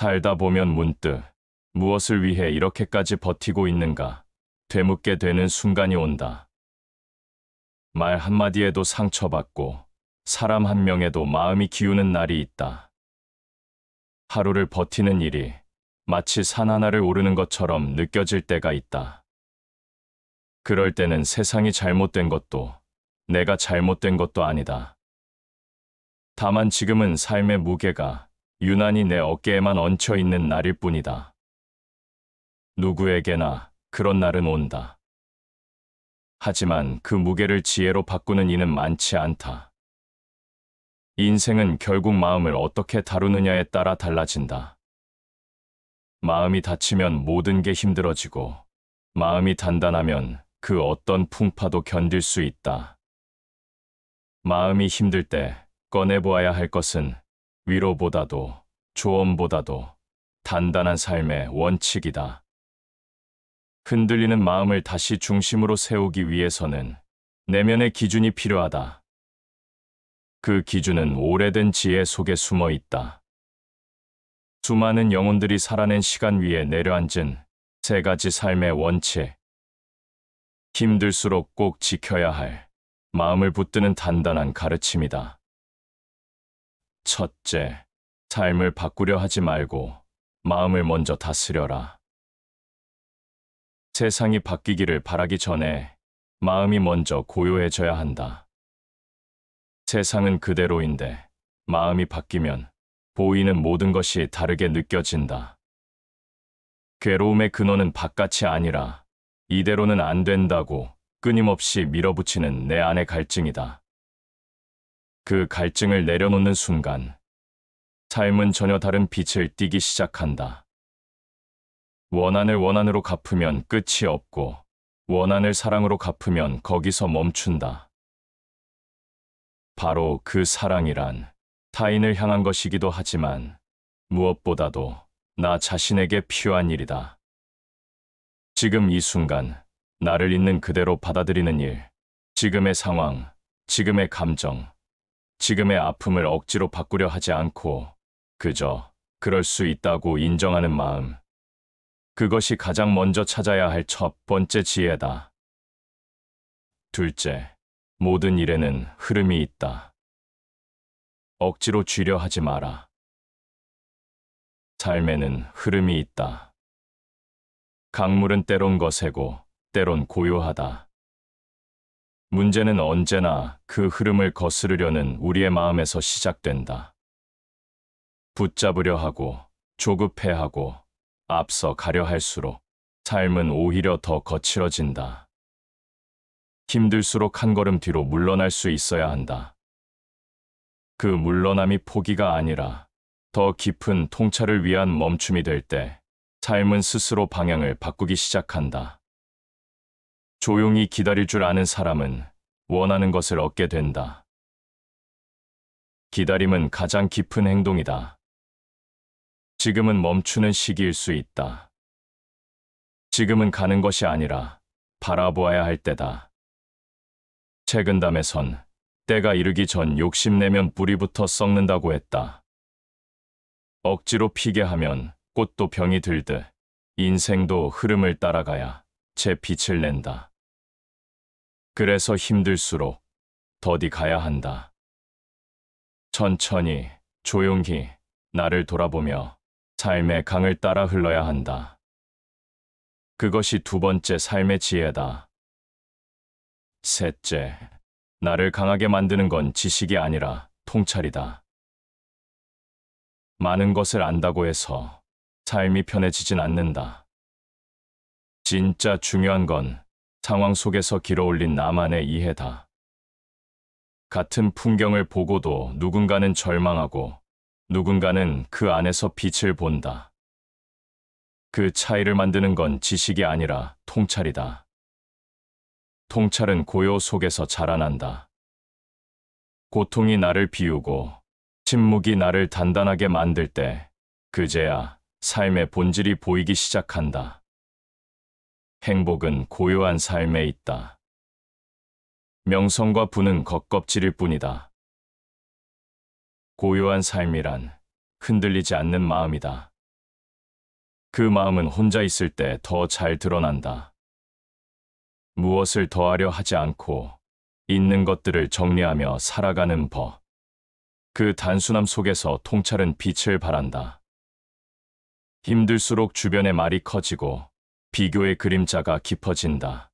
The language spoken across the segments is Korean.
살다 보면 문득 무엇을 위해 이렇게까지 버티고 있는가 되묻게 되는 순간이 온다. 말 한마디에도 상처받고 사람 한 명에도 마음이 기우는 날이 있다. 하루를 버티는 일이 마치 산 하나를 오르는 것처럼 느껴질 때가 있다. 그럴 때는 세상이 잘못된 것도 내가 잘못된 것도 아니다. 다만 지금은 삶의 무게가 유난히 내 어깨에만 얹혀 있는 날일 뿐이다. 누구에게나 그런 날은 온다. 하지만 그 무게를 지혜로 바꾸는 이는 많지 않다. 인생은 결국 마음을 어떻게 다루느냐에 따라 달라진다. 마음이 다치면 모든 게 힘들어지고 마음이 단단하면 그 어떤 풍파도 견딜 수 있다. 마음이 힘들 때 꺼내보아야 할 것은 위로보다도 조언보다도 단단한 삶의 원칙이다. 흔들리는 마음을 다시 중심으로 세우기 위해서는 내면의 기준이 필요하다. 그 기준은 오래된 지혜 속에 숨어 있다. 수많은 영혼들이 살아낸 시간 위에 내려앉은 세 가지 삶의 원칙. 힘들수록 꼭 지켜야 할 마음을 붙드는 단단한 가르침이다. 첫째, 삶을 바꾸려 하지 말고 마음을 먼저 다스려라. 세상이 바뀌기를 바라기 전에 마음이 먼저 고요해져야 한다. 세상은 그대로인데 마음이 바뀌면 보이는 모든 것이 다르게 느껴진다. 괴로움의 근원은 바깥이 아니라 이대로는 안 된다고 끊임없이 밀어붙이는 내 안의 갈증이다. 그 갈증을 내려놓는 순간 삶은 전혀 다른 빛을 띠기 시작한다. 원한을 원한으로 갚으면 끝이 없고 원한을 사랑으로 갚으면 거기서 멈춘다. 바로 그 사랑이란 타인을 향한 것이기도 하지만 무엇보다도 나 자신에게 필요한 일이다. 지금 이 순간 나를 있는 그대로 받아들이는 일, 지금의 상황, 지금의 감정, 지금의 아픔을 억지로 바꾸려 하지 않고 그저 그럴 수 있다고 인정하는 마음. 그것이 가장 먼저 찾아야 할 첫 번째 지혜다. 둘째, 모든 일에는 흐름이 있다. 억지로 쥐려 하지 마라. 삶에는 흐름이 있다. 강물은 때론 거세고 때론 고요하다. 문제는 언제나 그 흐름을 거스르려는 우리의 마음에서 시작된다. 붙잡으려 하고 조급해하고 앞서 가려 할수록 삶은 오히려 더 거칠어진다. 힘들수록 한 걸음 뒤로 물러날 수 있어야 한다. 그 물러남이 포기가 아니라 더 깊은 통찰을 위한 멈춤이 될 때 삶은 스스로 방향을 바꾸기 시작한다. 조용히 기다릴 줄 아는 사람은 원하는 것을 얻게 된다. 기다림은 가장 깊은 행동이다. 지금은 멈추는 시기일 수 있다. 지금은 가는 것이 아니라 바라보아야 할 때다. 책은담에선 때가 이르기 전 욕심내면 뿌리부터 썩는다고 했다. 억지로 피게 하면 꽃도 병이 들듯 인생도 흐름을 따라가야 제 빛을 낸다. 그래서 힘들수록 더디 가야 한다. 천천히, 조용히 나를 돌아보며 삶의 강을 따라 흘러야 한다. 그것이 두 번째 삶의 지혜다. 셋째, 나를 강하게 만드는 건 지식이 아니라 통찰이다. 많은 것을 안다고 해서 삶이 편해지진 않는다. 진짜 중요한 건 상황 속에서 길어올린 나만의 이해다. 같은 풍경을 보고도 누군가는 절망하고 누군가는 그 안에서 빛을 본다. 그 차이를 만드는 건 지식이 아니라 통찰이다. 통찰은 고요 속에서 자라난다. 고통이 나를 비우고 침묵이 나를 단단하게 만들 때 그제야 삶의 본질이 보이기 시작한다. 행복은 고요한 삶에 있다. 명성과 부는 겉껍질일 뿐이다. 고요한 삶이란 흔들리지 않는 마음이다. 그 마음은 혼자 있을 때 더 잘 드러난다. 무엇을 더하려 하지 않고 있는 것들을 정리하며 살아가는 법. 그 단순함 속에서 통찰은 빛을 발한다. 힘들수록 주변의 말이 커지고 비교의 그림자가 깊어진다.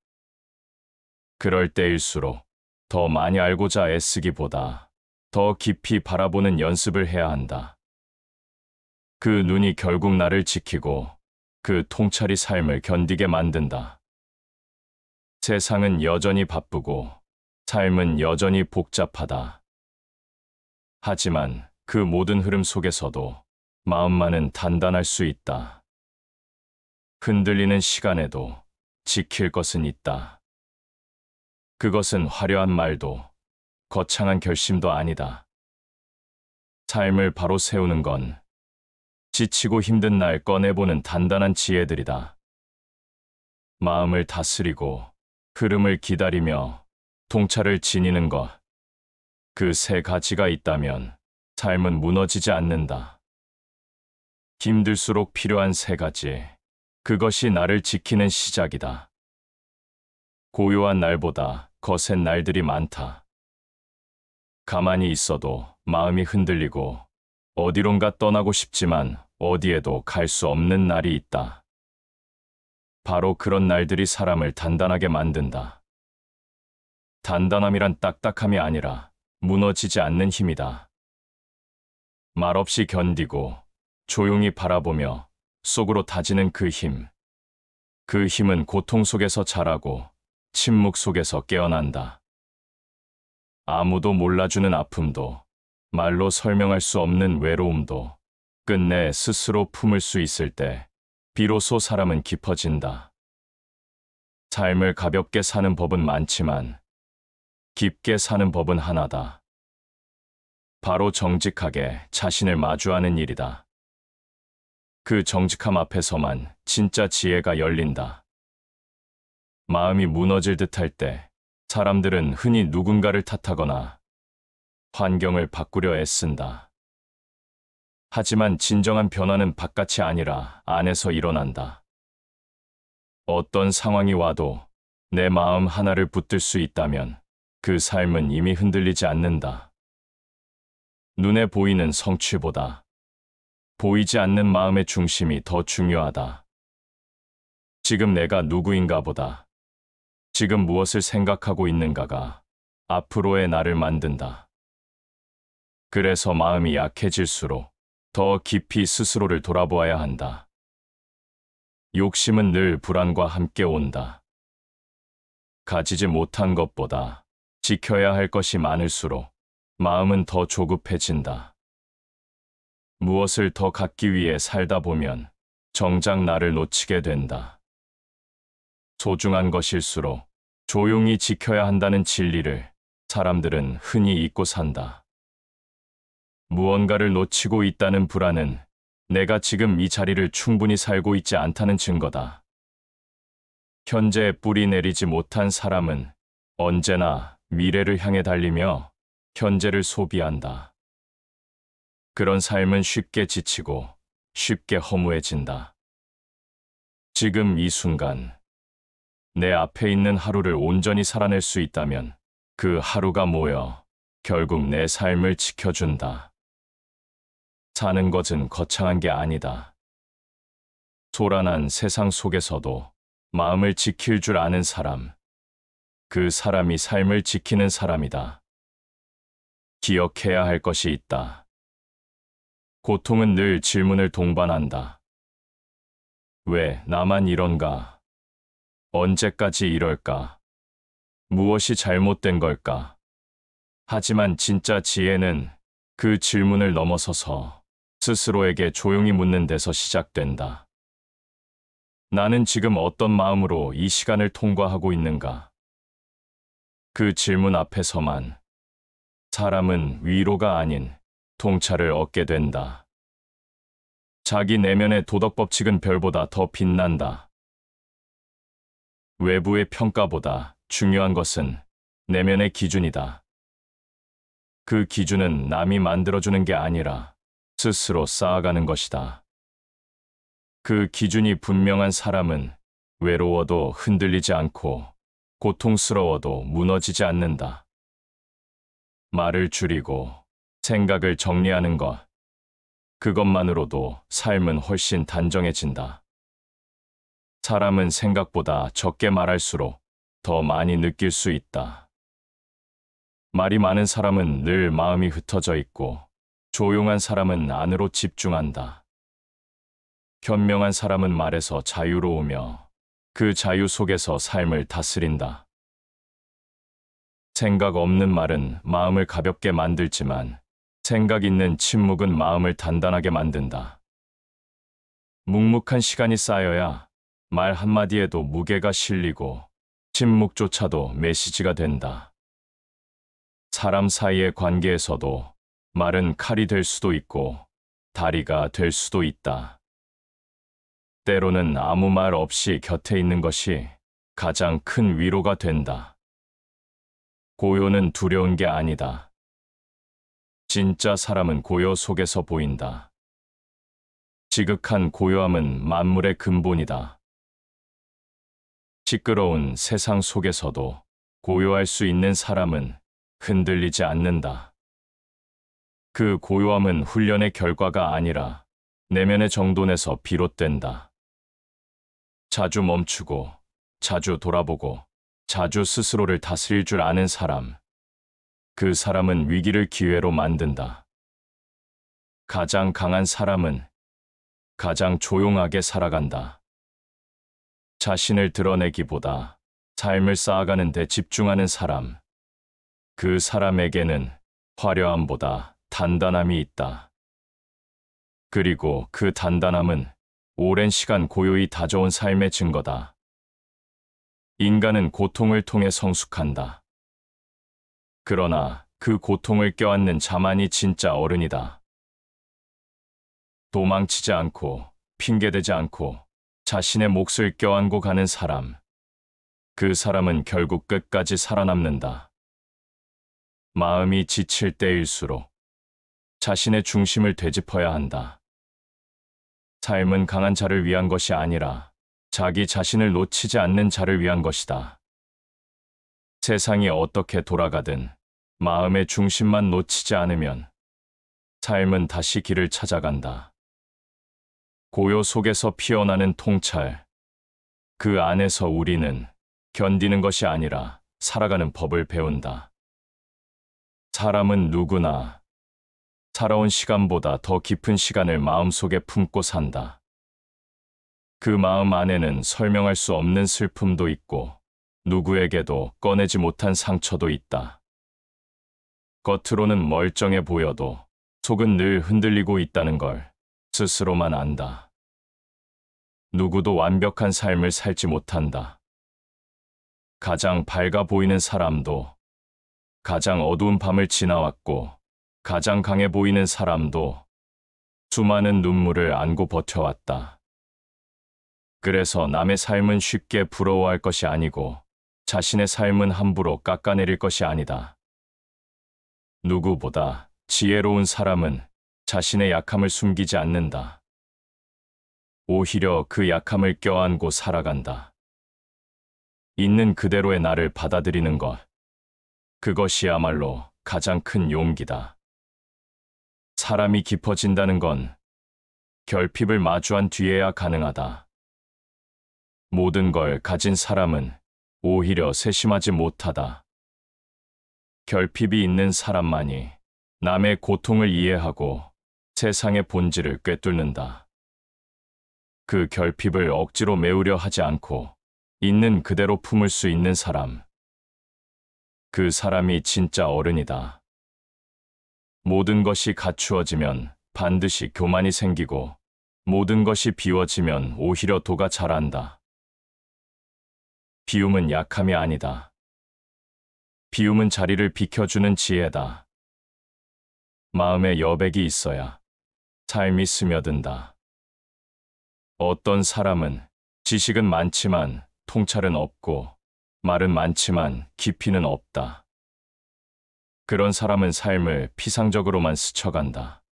그럴 때일수록 더 많이 알고자 애쓰기보다 더 깊이 바라보는 연습을 해야 한다. 그 눈이 결국 나를 지키고 그 통찰이 삶을 견디게 만든다. 세상은 여전히 바쁘고 삶은 여전히 복잡하다. 하지만 그 모든 흐름 속에서도 마음만은 단단할 수 있다. 흔들리는 시간에도 지킬 것은 있다. 그것은 화려한 말도 거창한 결심도 아니다. 삶을 바로 세우는 건 지치고 힘든 날 꺼내보는 단단한 지혜들이다. 마음을 다스리고 흐름을 기다리며 통찰을 지니는 것. 그 세 가지가 있다면 삶은 무너지지 않는다. 힘들수록 필요한 세 가지. 그것이 나를 지키는 시작이다. 고요한 날보다 거센 날들이 많다. 가만히 있어도 마음이 흔들리고 어디론가 떠나고 싶지만 어디에도 갈 수 없는 날이 있다. 바로 그런 날들이 사람을 단단하게 만든다. 단단함이란 딱딱함이 아니라 무너지지 않는 힘이다. 말없이 견디고 조용히 바라보며 속으로 다지는 그 힘. 그 힘은 고통 속에서 자라고 침묵 속에서 깨어난다. 아무도 몰라주는 아픔도 말로 설명할 수 없는 외로움도 끝내 스스로 품을 수 있을 때 비로소 사람은 깊어진다. 삶을 가볍게 사는 법은 많지만 깊게 사는 법은 하나다. 바로 정직하게 자신을 마주하는 일이다. 그 정직함 앞에서만 진짜 지혜가 열린다. 마음이 무너질 듯할 때 사람들은 흔히 누군가를 탓하거나 환경을 바꾸려 애쓴다. 하지만 진정한 변화는 바깥이 아니라 안에서 일어난다. 어떤 상황이 와도 내 마음 하나를 붙들 수 있다면 그 삶은 이미 흔들리지 않는다. 눈에 보이는 성취보다 보이지 않는 마음의 중심이 더 중요하다. 지금 내가 누구인가 보다 지금 무엇을 생각하고 있는가가 앞으로의 나를 만든다. 그래서 마음이 약해질수록 더 깊이 스스로를 돌아보아야 한다. 욕심은 늘 불안과 함께 온다. 가지지 못한 것보다 지켜야 할 것이 많을수록 마음은 더 조급해진다. 무엇을 더 갖기 위해 살다 보면 정작 나를 놓치게 된다. 소중한 것일수록 조용히 지켜야 한다는 진리를 사람들은 흔히 잊고 산다. 무언가를 놓치고 있다는 불안은 내가 지금 이 자리를 충분히 살고 있지 않다는 증거다. 현재에 뿌리 내리지 못한 사람은 언제나 미래를 향해 달리며 현재를 소비한다. 그런 삶은 쉽게 지치고 쉽게 허무해진다. 지금 이 순간 내 앞에 있는 하루를 온전히 살아낼 수 있다면 그 하루가 모여 결국 내 삶을 지켜준다. 사는 것은 거창한 게 아니다. 소란한 세상 속에서도 마음을 지킬 줄 아는 사람, 그 사람이 삶을 지키는 사람이다. 기억해야 할 것이 있다. 고통은 늘 질문을 동반한다. 왜 나만 이런가? 언제까지 이럴까? 무엇이 잘못된 걸까? 하지만 진짜 지혜는 그 질문을 넘어서서 스스로에게 조용히 묻는 데서 시작된다. 나는 지금 어떤 마음으로 이 시간을 통과하고 있는가? 그 질문 앞에서만 사람은 위로가 아닌 통찰을 얻게 된다. 자기 내면의 도덕 법칙은 별보다 더 빛난다. 외부의 평가보다 중요한 것은 내면의 기준이다. 그 기준은 남이 만들어주는 게 아니라 스스로 쌓아가는 것이다. 그 기준이 분명한 사람은 외로워도 흔들리지 않고 고통스러워도 무너지지 않는다. 말을 줄이고 생각을 정리하는 것, 그것만으로도 삶은 훨씬 단정해진다. 사람은 생각보다 적게 말할수록 더 많이 느낄 수 있다. 말이 많은 사람은 늘 마음이 흩어져 있고, 조용한 사람은 안으로 집중한다. 현명한 사람은 말에서 자유로우며 그 자유 속에서 삶을 다스린다. 생각 없는 말은 마음을 가볍게 만들지만 생각 있는 침묵은 마음을 단단하게 만든다. 묵묵한 시간이 쌓여야 말 한마디에도 무게가 실리고 침묵조차도 메시지가 된다. 사람 사이의 관계에서도 말은 칼이 될 수도 있고 다리가 될 수도 있다. 때로는 아무 말 없이 곁에 있는 것이 가장 큰 위로가 된다. 고요는 두려운 게 아니다. 진짜 사람은 고요 속에서 보인다. 지극한 고요함은 만물의 근본이다. 시끄러운 세상 속에서도 고요할 수 있는 사람은 흔들리지 않는다. 그 고요함은 훈련의 결과가 아니라 내면의 정돈에서 비롯된다. 자주 멈추고, 자주 돌아보고, 자주 스스로를 다스릴 줄 아는 사람. 그 사람은 위기를 기회로 만든다. 가장 강한 사람은 가장 조용하게 살아간다. 자신을 드러내기보다 삶을 쌓아가는 데 집중하는 사람. 그 사람에게는 화려함보다 단단함이 있다. 그리고 그 단단함은 오랜 시간 고요히 다져온 삶의 증거다. 인간은 고통을 통해 성숙한다. 그러나 그 고통을 껴안는 자만이 진짜 어른이다. 도망치지 않고 핑계대지 않고 자신의 몫을 껴안고 가는 사람. 그 사람은 결국 끝까지 살아남는다. 마음이 지칠 때일수록 자신의 중심을 되짚어야 한다. 삶은 강한 자를 위한 것이 아니라 자기 자신을 놓치지 않는 자를 위한 것이다. 세상이 어떻게 돌아가든 마음의 중심만 놓치지 않으면 삶은 다시 길을 찾아간다. 고요 속에서 피어나는 통찰. 그 안에서 우리는 견디는 것이 아니라 살아가는 법을 배운다. 사람은 누구나 살아온 시간보다 더 깊은 시간을 마음속에 품고 산다. 그 마음 안에는 설명할 수 없는 슬픔도 있고 누구에게도 꺼내지 못한 상처도 있다. 겉으로는 멀쩡해 보여도 속은 늘 흔들리고 있다는 걸 스스로만 안다. 누구도 완벽한 삶을 살지 못한다. 가장 밝아 보이는 사람도, 가장 어두운 밤을 지나왔고, 가장 강해 보이는 사람도 수많은 눈물을 안고 버텨왔다. 그래서 남의 삶은 쉽게 부러워할 것이 아니고 자신의 삶은 함부로 깎아내릴 것이 아니다. 누구보다 지혜로운 사람은 자신의 약함을 숨기지 않는다. 오히려 그 약함을 껴안고 살아간다. 있는 그대로의 나를 받아들이는 것. 그것이야말로 가장 큰 용기다. 사람이 깊어진다는 건 결핍을 마주한 뒤에야 가능하다. 모든 걸 가진 사람은 오히려 세심하지 못하다. 결핍이 있는 사람만이 남의 고통을 이해하고 세상의 본질을 꿰뚫는다. 그 결핍을 억지로 메우려 하지 않고 있는 그대로 품을 수 있는 사람. 그 사람이 진짜 어른이다. 모든 것이 갖추어지면 반드시 교만이 생기고 모든 것이 비워지면 오히려 도가 자란다. 비움은 약함이 아니다. 비움은 자리를 비켜주는 지혜다. 마음에 여백이 있어야 삶이 스며든다. 어떤 사람은 지식은 많지만 통찰은 없고 말은 많지만 깊이는 없다. 그런 사람은 삶을 피상적으로만 스쳐간다.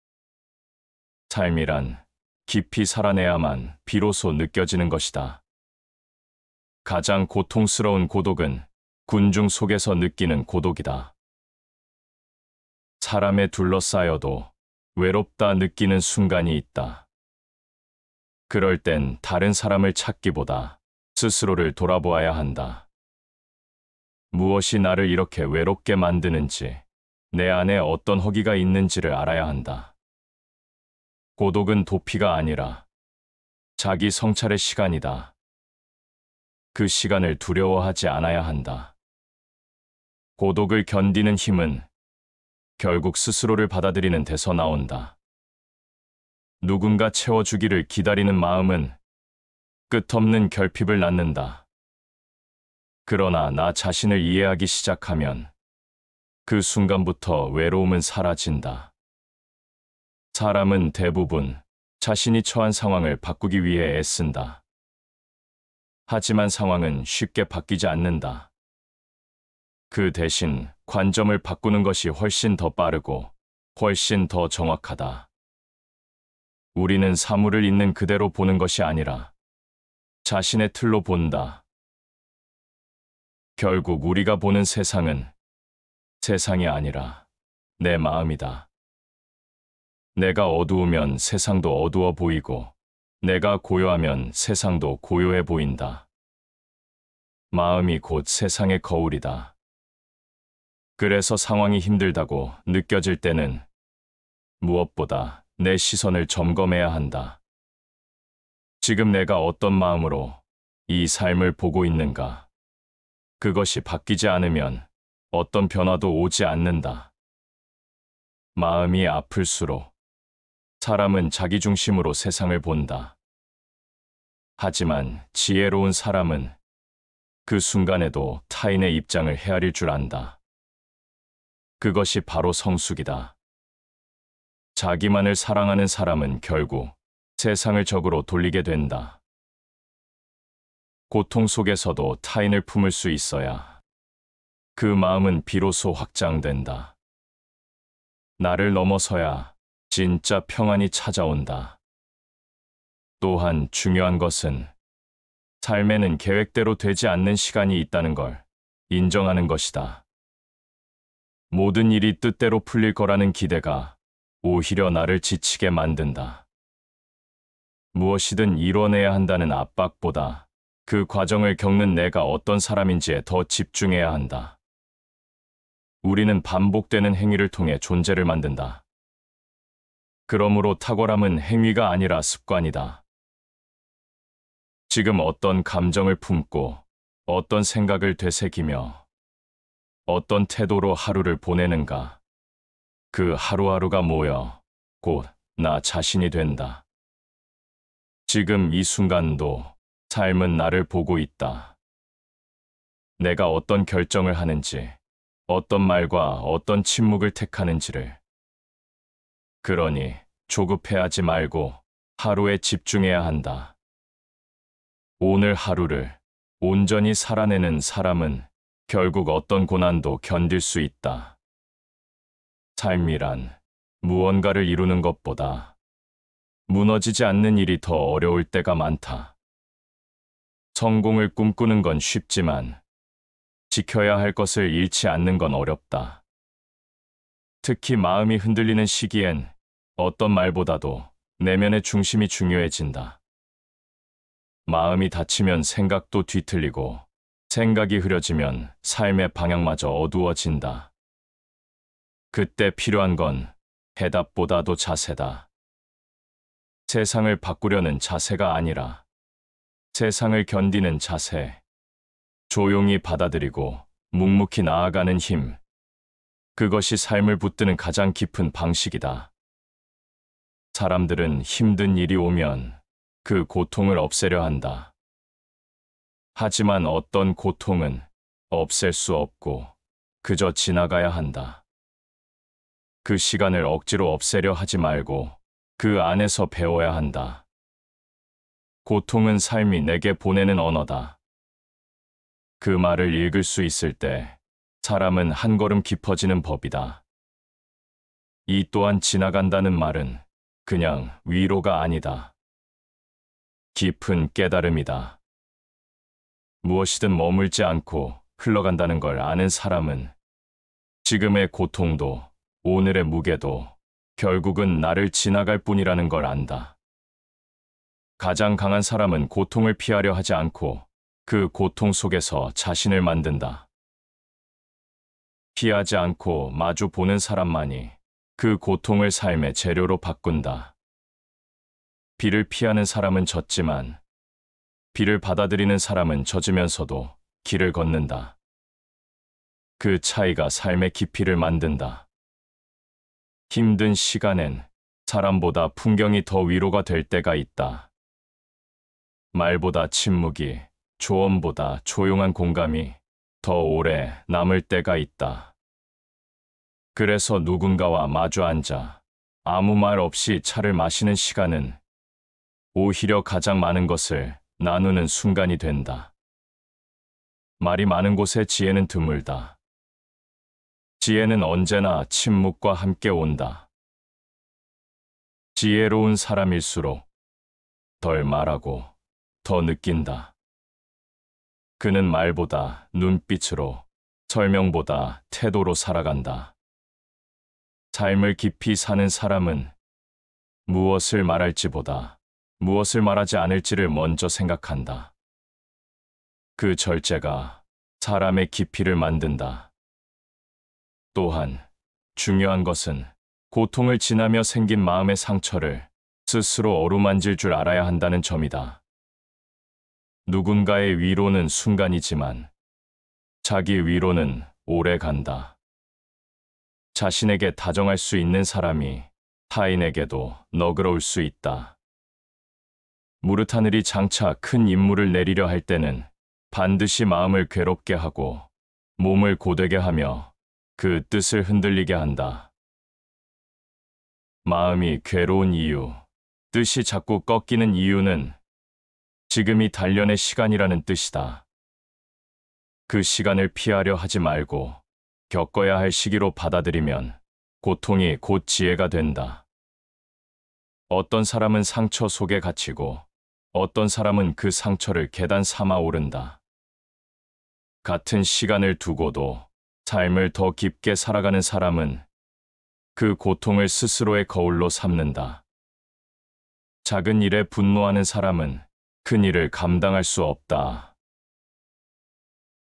삶이란 깊이 살아내야만 비로소 느껴지는 것이다. 가장 고통스러운 고독은 군중 속에서 느끼는 고독이다. 사람에 둘러싸여도 외롭다 느끼는 순간이 있다. 그럴 땐 다른 사람을 찾기보다 스스로를 돌아보아야 한다. 무엇이 나를 이렇게 외롭게 만드는지, 내 안에 어떤 허기가 있는지를 알아야 한다. 고독은 도피가 아니라 자기 성찰의 시간이다. 그 시간을 두려워하지 않아야 한다. 고독을 견디는 힘은 결국 스스로를 받아들이는 데서 나온다. 누군가 채워주기를 기다리는 마음은 끝없는 결핍을 낳는다. 그러나 나 자신을 이해하기 시작하면 그 순간부터 외로움은 사라진다. 사람은 대부분 자신이 처한 상황을 바꾸기 위해 애쓴다. 하지만 상황은 쉽게 바뀌지 않는다. 그 대신 관점을 바꾸는 것이 훨씬 더 빠르고 훨씬 더 정확하다. 우리는 사물을 있는 그대로 보는 것이 아니라 자신의 틀로 본다. 결국 우리가 보는 세상은 세상이 아니라 내 마음이다. 내가 어두우면 세상도 어두워 보이고 내가 고요하면 세상도 고요해 보인다. 마음이 곧 세상의 거울이다. 그래서 상황이 힘들다고 느껴질 때는 무엇보다 내 시선을 점검해야 한다. 지금 내가 어떤 마음으로 이 삶을 보고 있는가? 그것이 바뀌지 않으면 어떤 변화도 오지 않는다. 마음이 아플수록 사람은 자기 중심으로 세상을 본다. 하지만 지혜로운 사람은 그 순간에도 타인의 입장을 헤아릴 줄 안다. 그것이 바로 성숙이다. 자기만을 사랑하는 사람은 결국 세상을 적으로 돌리게 된다. 고통 속에서도 타인을 품을 수 있어야 그 마음은 비로소 확장된다. 나를 넘어서야 진짜 평안이 찾아온다. 또한 중요한 것은 삶에는 계획대로 되지 않는 시간이 있다는 걸 인정하는 것이다. 모든 일이 뜻대로 풀릴 거라는 기대가 오히려 나를 지치게 만든다. 무엇이든 이뤄내야 한다는 압박보다 그 과정을 겪는 내가 어떤 사람인지에 더 집중해야 한다. 우리는 반복되는 행위를 통해 존재를 만든다. 그러므로 탁월함은 행위가 아니라 습관이다. 지금 어떤 감정을 품고 어떤 생각을 되새기며 어떤 태도로 하루를 보내는가? 그 하루하루가 모여 곧 나 자신이 된다. 지금 이 순간도 삶은 나를 보고 있다. 내가 어떤 결정을 하는지, 어떤 말과 어떤 침묵을 택하는지를. 그러니 조급해하지 말고 하루에 집중해야 한다. 오늘 하루를 온전히 살아내는 사람은 결국 어떤 고난도 견딜 수 있다. 삶이란 무언가를 이루는 것보다 무너지지 않는 일이 더 어려울 때가 많다. 성공을 꿈꾸는 건 쉽지만 지켜야 할 것을 잃지 않는 건 어렵다. 특히 마음이 흔들리는 시기엔 어떤 말보다도 내면의 중심이 중요해진다. 마음이 다치면 생각도 뒤틀리고 생각이 흐려지면 삶의 방향마저 어두워진다. 그때 필요한 건 해답보다도 자세다. 세상을 바꾸려는 자세가 아니라 세상을 견디는 자세. 조용히 받아들이고 묵묵히 나아가는 힘. 그것이 삶을 붙드는 가장 깊은 방식이다. 사람들은 힘든 일이 오면 그 고통을 없애려 한다. 하지만 어떤 고통은 없앨 수 없고 그저 지나가야 한다. 그 시간을 억지로 없애려 하지 말고 그 안에서 배워야 한다. 고통은 삶이 내게 보내는 언어다. 그 말을 읽을 수 있을 때 사람은 한 걸음 깊어지는 법이다. 이 또한 지나간다는 말은 그냥 위로가 아니다. 깊은 깨달음이다. 무엇이든 머물지 않고 흘러간다는 걸 아는 사람은 지금의 고통도 오늘의 무게도 결국은 나를 지나갈 뿐이라는 걸 안다. 가장 강한 사람은 고통을 피하려 하지 않고 그 고통 속에서 자신을 만든다. 피하지 않고 마주 보는 사람만이 그 고통을 삶의 재료로 바꾼다. 비를 피하는 사람은 젖지만 비를 받아들이는 사람은 젖으면서도 길을 걷는다. 그 차이가 삶의 깊이를 만든다. 힘든 시간엔 사람보다 풍경이 더 위로가 될 때가 있다. 말보다 침묵이, 조언보다 조용한 공감이 더 오래 남을 때가 있다. 그래서 누군가와 마주 앉아 아무 말 없이 차를 마시는 시간은 오히려 가장 많은 것을 나누는 순간이 된다. 말이 많은 곳에 지혜는 드물다. 지혜는 언제나 침묵과 함께 온다. 지혜로운 사람일수록 덜 말하고 더 느낀다. 그는 말보다 눈빛으로, 설명보다 태도로 살아간다. 삶을 깊이 사는 사람은 무엇을 말할지보다 무엇을 말하지 않을지를 먼저 생각한다. 그 절제가 사람의 깊이를 만든다. 또한 중요한 것은 고통을 지나며 생긴 마음의 상처를 스스로 어루만질 줄 알아야 한다는 점이다. 누군가의 위로는 순간이지만 자기 위로는 오래 간다. 자신에게 다정할 수 있는 사람이 타인에게도 너그러울 수 있다. 무릇 하늘이 장차 큰 임무를 내리려 할 때는 반드시 마음을 괴롭게 하고 몸을 고되게 하며 그 뜻을 흔들리게 한다. 마음이 괴로운 이유, 뜻이 자꾸 꺾이는 이유는 지금이 단련의 시간이라는 뜻이다. 그 시간을 피하려 하지 말고 겪어야 할 시기로 받아들이면 고통이 곧 지혜가 된다. 어떤 사람은 상처 속에 갇히고 어떤 사람은 그 상처를 계단 삼아 오른다. 같은 시간을 두고도 삶을 더 깊게 살아가는 사람은 그 고통을 스스로의 거울로 삼는다. 작은 일에 분노하는 사람은 큰 일을 감당할 수 없다.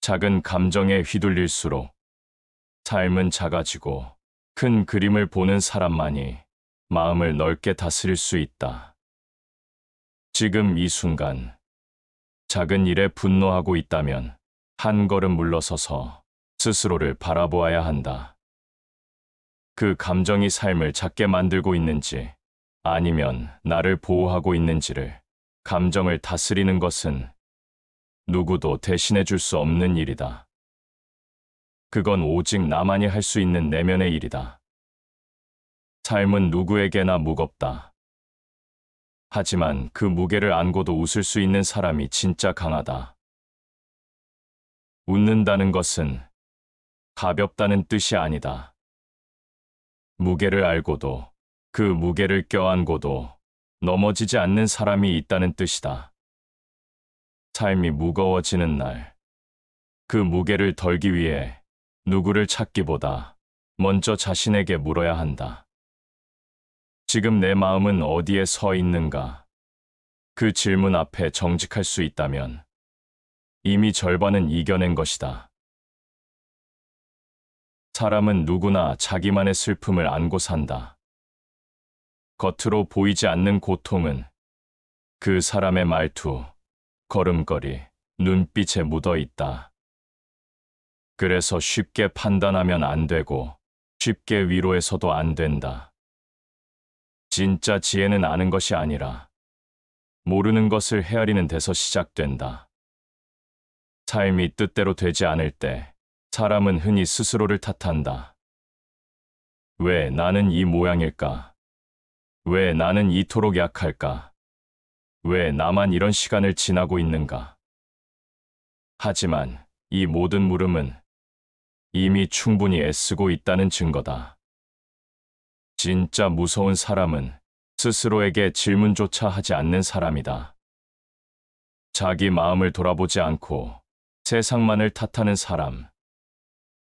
작은 감정에 휘둘릴수록 삶은 작아지고 큰 그림을 보는 사람만이 마음을 넓게 다스릴 수 있다. 지금 이 순간 작은 일에 분노하고 있다면 한 걸음 물러서서 스스로를 바라보아야 한다. 그 감정이 삶을 작게 만들고 있는지 아니면 나를 보호하고 있는지를 감정을 다스리는 것은 누구도 대신해 줄 수 없는 일이다. 그건 오직 나만이 할 수 있는 내면의 일이다. 삶은 누구에게나 무겁다. 하지만 그 무게를 안고도 웃을 수 있는 사람이 진짜 강하다. 웃는다는 것은 가볍다는 뜻이 아니다. 무게를 알고도 그 무게를 껴안고도 넘어지지 않는 사람이 있다는 뜻이다. 삶이 무거워지는 날, 그 무게를 덜기 위해 누구를 찾기보다 먼저 자신에게 물어야 한다. 지금 내 마음은 어디에 서 있는가? 그 질문 앞에 정직할 수 있다면 이미 절반은 이겨낸 것이다. 사람은 누구나 자기만의 슬픔을 안고 산다. 겉으로 보이지 않는 고통은 그 사람의 말투, 걸음걸이, 눈빛에 묻어 있다. 그래서 쉽게 판단하면 안 되고 쉽게 위로해서도 안 된다. 진짜 지혜는 아는 것이 아니라 모르는 것을 헤아리는 데서 시작된다. 삶이 뜻대로 되지 않을 때 사람은 흔히 스스로를 탓한다. 왜 나는 이 모양일까? 왜 나는 이토록 약할까? 왜 나만 이런 시간을 지나고 있는가? 하지만 이 모든 물음은 이미 충분히 애쓰고 있다는 증거다. 진짜 무서운 사람은 스스로에게 질문조차 하지 않는 사람이다. 자기 마음을 돌아보지 않고 세상만을 탓하는 사람,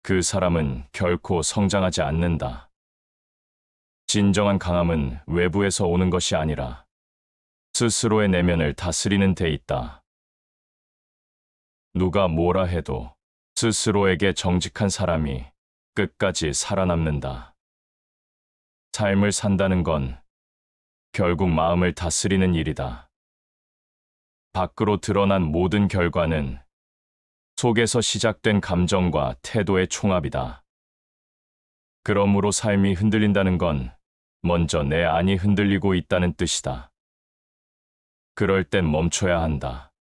그 사람은 결코 성장하지 않는다. 진정한 강함은 외부에서 오는 것이 아니라 스스로의 내면을 다스리는 데 있다. 누가 뭐라 해도 스스로에게 정직한 사람이 끝까지 살아남는다. 삶을 산다는 건 결국 마음을 다스리는 일이다. 밖으로 드러난 모든 결과는 속에서 시작된 감정과 태도의 총합이다. 그러므로 삶이 흔들린다는 건 먼저 내 안이 흔들리고 있다는 뜻이다. 그럴 땐 멈춰야 한다.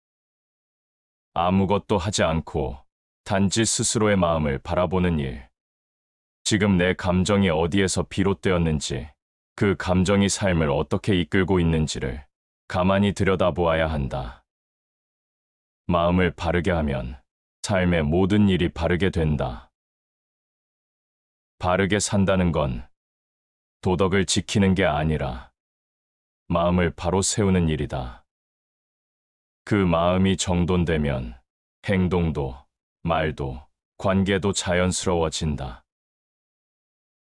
아무것도 하지 않고 단지 스스로의 마음을 바라보는 일. 지금 내 감정이 어디에서 비롯되었는지, 그 감정이 삶을 어떻게 이끌고 있는지를 가만히 들여다보아야 한다. 마음을 바르게 하면 삶의 모든 일이 바르게 된다. 바르게 산다는 건 도덕을 지키는 게 아니라 마음을 바로 세우는 일이다. 그 마음이 정돈되면 행동도, 말도, 관계도 자연스러워진다.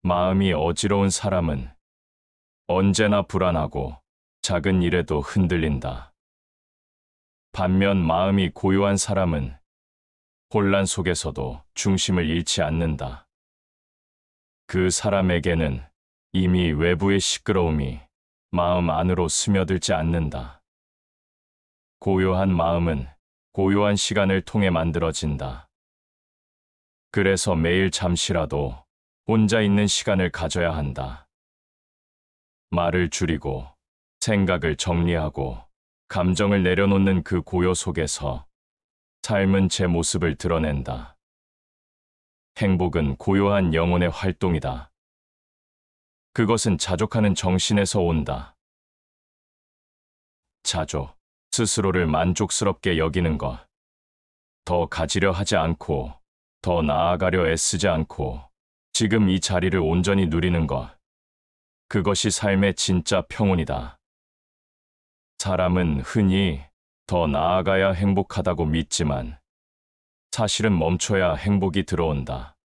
마음이 어지러운 사람은 언제나 불안하고 작은 일에도 흔들린다. 반면 마음이 고요한 사람은 혼란 속에서도 중심을 잃지 않는다. 그 사람에게는 이미 외부의 시끄러움이 마음 안으로 스며들지 않는다. 고요한 마음은 고요한 시간을 통해 만들어진다. 그래서 매일 잠시라도 혼자 있는 시간을 가져야 한다. 말을 줄이고 생각을 정리하고 감정을 내려놓는 그 고요 속에서 삶은 제 모습을 드러낸다. 행복은 고요한 영혼의 활동이다. 그것은 자족하는 정신에서 온다. 자족, 스스로를 만족스럽게 여기는 것. 더 가지려 하지 않고, 더 나아가려 애쓰지 않고, 지금 이 자리를 온전히 누리는 것. 그것이 삶의 진짜 평온이다. 사람은 흔히 더 나아가야 행복하다고 믿지만 사실은 멈춰야 행복이 들어온다.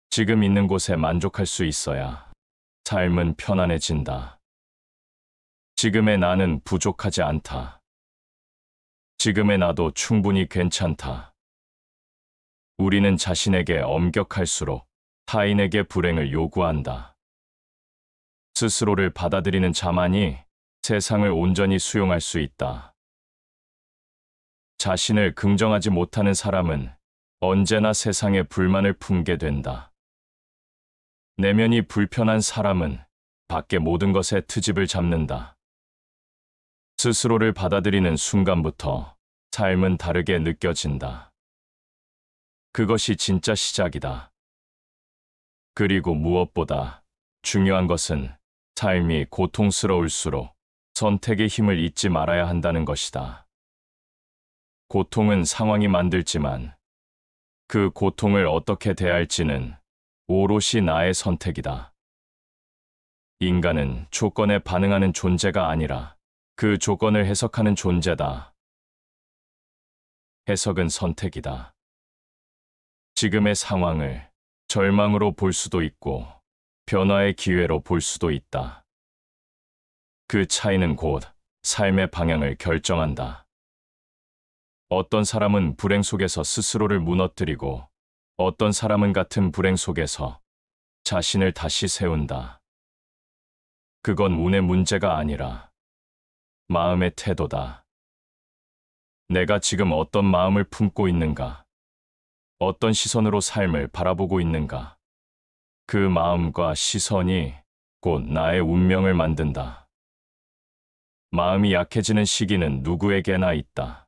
지금 있는 곳에 만족할 수 있어야 삶은 편안해진다. 지금의 나는 부족하지 않다. 지금의 나도 충분히 괜찮다. 우리는 자신에게 엄격할수록 타인에게 불행을 요구한다. 스스로를 받아들이는 자만이 세상을 온전히 수용할 수 있다. 자신을 긍정하지 못하는 사람은 언제나 세상에 불만을 품게 된다. 내면이 불편한 사람은 밖의 모든 것에 트집을 잡는다. 스스로를 받아들이는 순간부터 삶은 다르게 느껴진다. 그것이 진짜 시작이다. 그리고 무엇보다 중요한 것은 삶이 고통스러울수록 선택의 힘을 잊지 말아야 한다는 것이다. 고통은 상황이 만들지만 그 고통을 어떻게 대할지는 오롯이 나의 선택이다. 인간은 조건에 반응하는 존재가 아니라 그 조건을 해석하는 존재다. 해석은 선택이다. 지금의 상황을 절망으로 볼 수도 있고 변화의 기회로 볼 수도 있다. 그 차이는 곧 삶의 방향을 결정한다. 어떤 사람은 불행 속에서 스스로를 무너뜨리고 어떤 사람은 같은 불행 속에서 자신을 다시 세운다. 그건 운의 문제가 아니라 마음의 태도다. 내가 지금 어떤 마음을 품고 있는가? 어떤 시선으로 삶을 바라보고 있는가? 그 마음과 시선이 곧 나의 운명을 만든다. 마음이 약해지는 시기는 누구에게나 있다.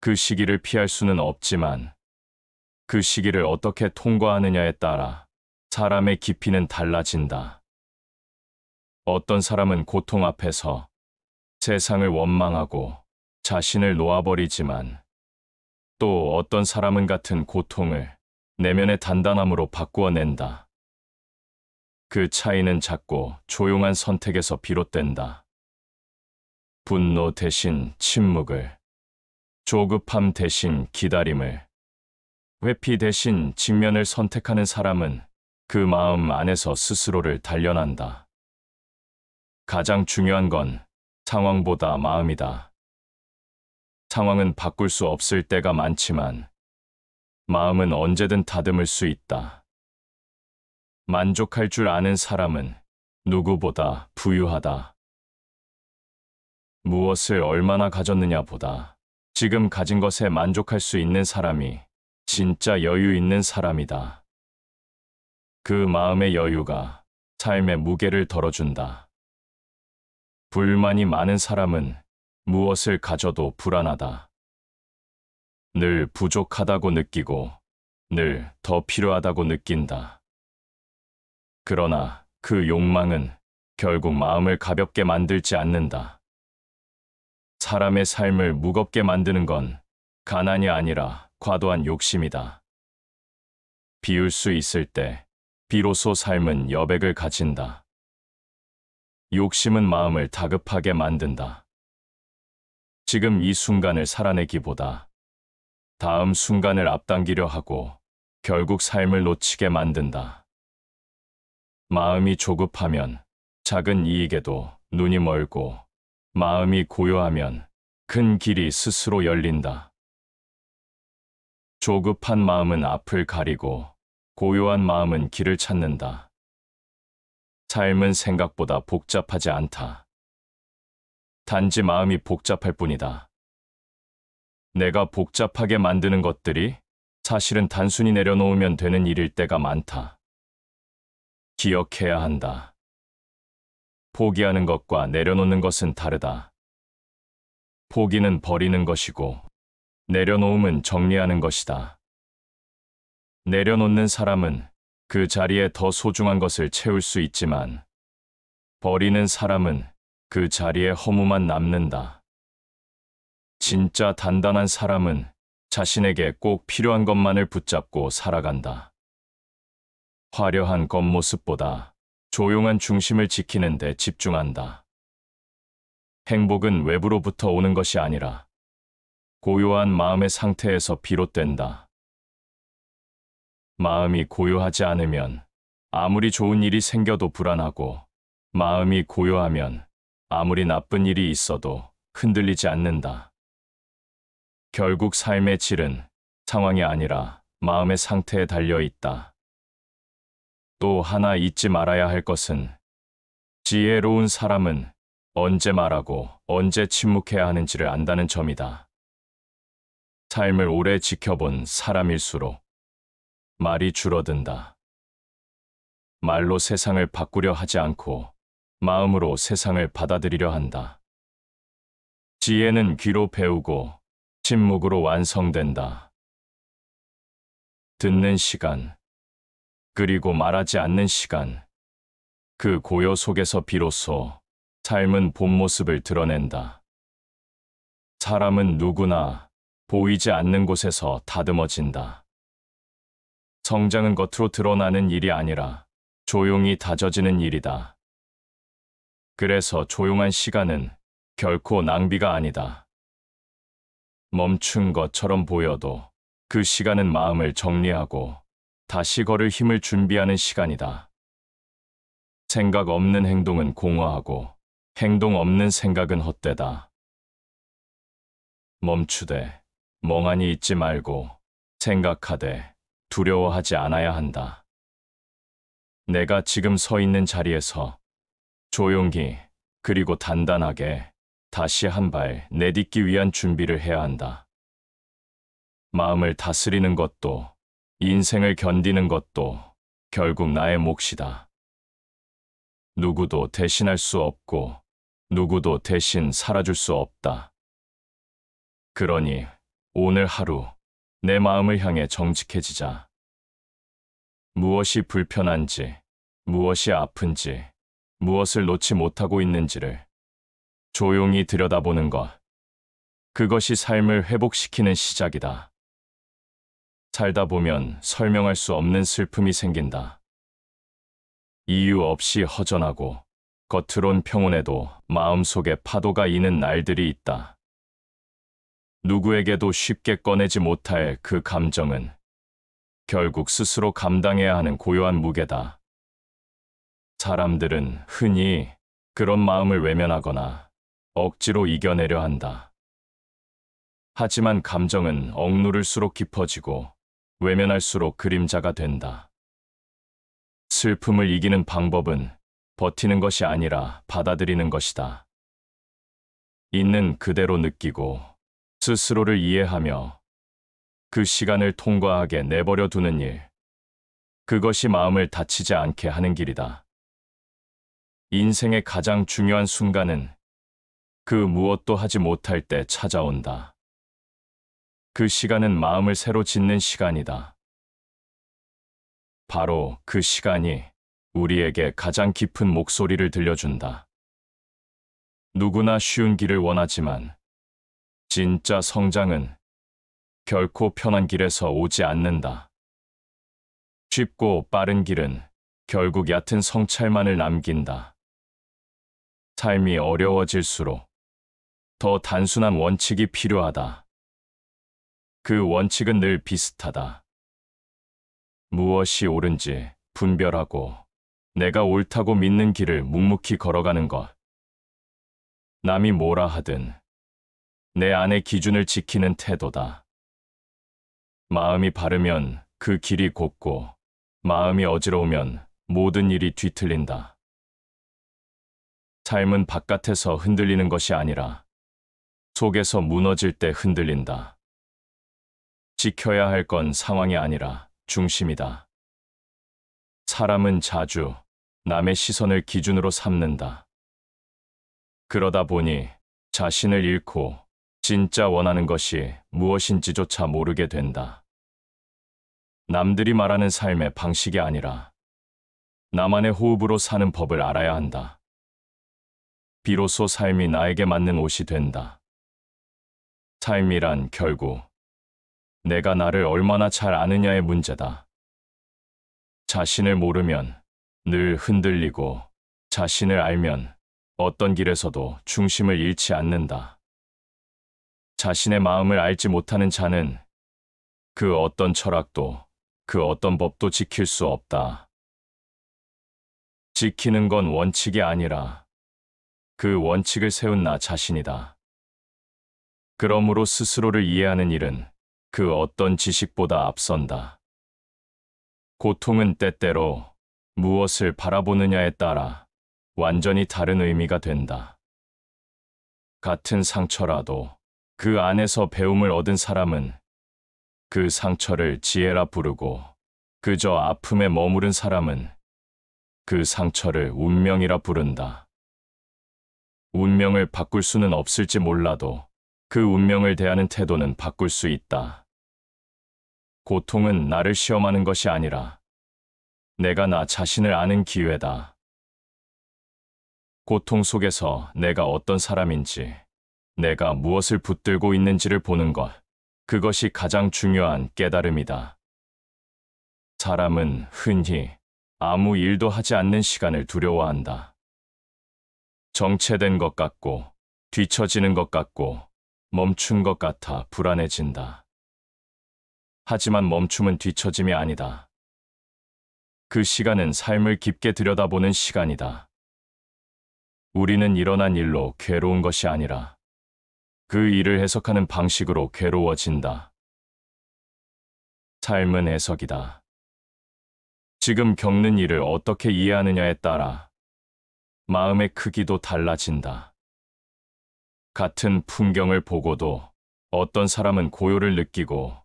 그 시기를 피할 수는 없지만 그 시기를 어떻게 통과하느냐에 따라 사람의 깊이는 달라진다. 어떤 사람은 고통 앞에서 세상을 원망하고 자신을 놓아버리지만 또 어떤 사람은 같은 고통을 내면의 단단함으로 바꾸어낸다. 그 차이는 작고 조용한 선택에서 비롯된다. 분노 대신 침묵을, 조급함 대신 기다림을, 회피 대신 직면을 선택하는 사람은 그 마음 안에서 스스로를 단련한다. 가장 중요한 건 상황보다 마음이다. 상황은 바꿀 수 없을 때가 많지만 마음은 언제든 다듬을 수 있다. 만족할 줄 아는 사람은 누구보다 부유하다. 무엇을 얼마나 가졌느냐 보다 지금 가진 것에 만족할 수 있는 사람이 진짜 여유 있는 사람이다. 그 마음의 여유가 삶의 무게를 덜어준다. 불만이 많은 사람은 무엇을 가져도 불안하다. 늘 부족하다고 느끼고 늘 더 필요하다고 느낀다. 그러나 그 욕망은 결국 마음을 가볍게 만들지 않는다. 사람의 삶을 무겁게 만드는 건 가난이 아니라 과도한 욕심이다. 비울 수 있을 때 비로소 삶은 여백을 가진다. 욕심은 마음을 다급하게 만든다. 지금 이 순간을 살아내기보다 다음 순간을 앞당기려 하고 결국 삶을 놓치게 만든다. 마음이 조급하면 작은 이익에도 눈이 멀고 마음이 고요하면 큰 길이 스스로 열린다. 조급한 마음은 앞을 가리고 고요한 마음은 길을 찾는다. 삶은 생각보다 복잡하지 않다. 단지 마음이 복잡할 뿐이다. 내가 복잡하게 만드는 것들이 사실은 단순히 내려놓으면 되는 일일 때가 많다. 기억해야 한다. 포기하는 것과 내려놓는 것은 다르다. 포기는 버리는 것이고 내려놓음은 정리하는 것이다. 내려놓는 사람은 그 자리에 더 소중한 것을 채울 수 있지만 버리는 사람은 그 자리에 허무만 남는다. 진짜 단단한 사람은 자신에게 꼭 필요한 것만을 붙잡고 살아간다. 화려한 겉모습보다 조용한 중심을 지키는 데 집중한다. 행복은 외부로부터 오는 것이 아니라 고요한 마음의 상태에서 비롯된다. 마음이 고요하지 않으면 아무리 좋은 일이 생겨도 불안하고 마음이 고요하면 아무리 나쁜 일이 있어도 흔들리지 않는다. 결국 삶의 질은 상황이 아니라 마음의 상태에 달려 있다. 또 하나 잊지 말아야 할 것은 지혜로운 사람은 언제 말하고 언제 침묵해야 하는지를 안다는 점이다. 삶을 오래 지켜본 사람일수록 말이 줄어든다. 말로 세상을 바꾸려 하지 않고 마음으로 세상을 받아들이려 한다. 지혜는 귀로 배우고 침묵으로 완성된다. 듣는 시간, 그리고 말하지 않는 시간, 그 고요 속에서 비로소 삶은 본 모습을 드러낸다. 사람은 누구나 보이지 않는 곳에서 다듬어진다. 성장은 겉으로 드러나는 일이 아니라 조용히 다져지는 일이다. 그래서 조용한 시간은 결코 낭비가 아니다. 멈춘 것처럼 보여도 그 시간은 마음을 정리하고 다시 걸을 힘을 준비하는 시간이다. 생각 없는 행동은 공허하고 행동 없는 생각은 헛되다. 멈추되 멍하니 있지 말고 생각하되 두려워하지 않아야 한다. 내가 지금 서 있는 자리에서 조용히 그리고 단단하게 다시 한 발 내딛기 위한 준비를 해야 한다. 마음을 다스리는 것도 인생을 견디는 것도 결국 나의 몫이다. 누구도 대신할 수 없고 누구도 대신 살아줄 수 없다. 그러니 오늘 하루 내 마음을 향해 정직해지자. 무엇이 불편한지, 무엇이 아픈지, 무엇을 놓지 못하고 있는지를 조용히 들여다보는 것. 그것이 삶을 회복시키는 시작이다. 살다 보면 설명할 수 없는 슬픔이 생긴다. 이유 없이 허전하고 겉으론 평온해도 마음속에 파도가 이는 날들이 있다. 누구에게도 쉽게 꺼내지 못할 그 감정은 결국 스스로 감당해야 하는 고요한 무게다. 사람들은 흔히 그런 마음을 외면하거나 억지로 이겨내려 한다. 하지만 감정은 억누를수록 깊어지고 외면할수록 그림자가 된다. 슬픔을 이기는 방법은 버티는 것이 아니라 받아들이는 것이다. 있는 그대로 느끼고 스스로를 이해하며 그 시간을 통과하게 내버려 두는 일. 그것이 마음을 다치지 않게 하는 길이다. 인생의 가장 중요한 순간은 그 무엇도 하지 못할 때 찾아온다. 그 시간은 마음을 새로 짓는 시간이다. 바로 그 시간이 우리에게 가장 깊은 목소리를 들려준다. 누구나 쉬운 길을 원하지만 진짜 성장은 결코 편한 길에서 오지 않는다. 쉽고 빠른 길은 결국 얕은 성찰만을 남긴다. 삶이 어려워질수록 더 단순한 원칙이 필요하다. 그 원칙은 늘 비슷하다. 무엇이 옳은지 분별하고 내가 옳다고 믿는 길을 묵묵히 걸어가는 것. 남이 뭐라 하든 내 안의 기준을 지키는 태도다. 마음이 바르면 그 길이 곱고 마음이 어지러우면 모든 일이 뒤틀린다. 삶은 바깥에서 흔들리는 것이 아니라 속에서 무너질 때 흔들린다. 지켜야 할 건 상황이 아니라 중심이다. 사람은 자주 남의 시선을 기준으로 삼는다. 그러다 보니 자신을 잃고 진짜 원하는 것이 무엇인지조차 모르게 된다. 남들이 말하는 삶의 방식이 아니라 나만의 호흡으로 사는 법을 알아야 한다. 비로소 삶이 나에게 맞는 옷이 된다. 삶이란 결국 내가 나를 얼마나 잘 아느냐의 문제다. 자신을 모르면 늘 흔들리고 자신을 알면 어떤 길에서도 중심을 잃지 않는다. 자신의 마음을 알지 못하는 자는 그 어떤 철학도 그 어떤 법도 지킬 수 없다. 지키는 건 원칙이 아니라 그 원칙을 세운 나 자신이다. 그러므로 스스로를 이해하는 일은 그 어떤 지식보다 앞선다. 고통은 때때로 무엇을 바라보느냐에 따라 완전히 다른 의미가 된다. 같은 상처라도 그 안에서 배움을 얻은 사람은 그 상처를 지혜라 부르고 그저 아픔에 머무른 사람은 그 상처를 운명이라 부른다. 운명을 바꿀 수는 없을지 몰라도 그 운명을 대하는 태도는 바꿀 수 있다. 고통은 나를 시험하는 것이 아니라 내가 나 자신을 아는 기회다. 고통 속에서 내가 어떤 사람인지, 내가 무엇을 붙들고 있는지를 보는 것, 그것이 가장 중요한 깨달음이다. 사람은 흔히 아무 일도 하지 않는 시간을 두려워한다. 정체된 것 같고, 뒤처지는 것 같고, 멈춘 것 같아 불안해진다. 하지만 멈춤은 뒤처짐이 아니다. 그 시간은 삶을 깊게 들여다보는 시간이다. 우리는 일어난 일로 괴로운 것이 아니라 그 일을 해석하는 방식으로 괴로워진다. 삶은 해석이다. 지금 겪는 일을 어떻게 이해하느냐에 따라 마음의 크기도 달라진다. 같은 풍경을 보고도 어떤 사람은 고요를 느끼고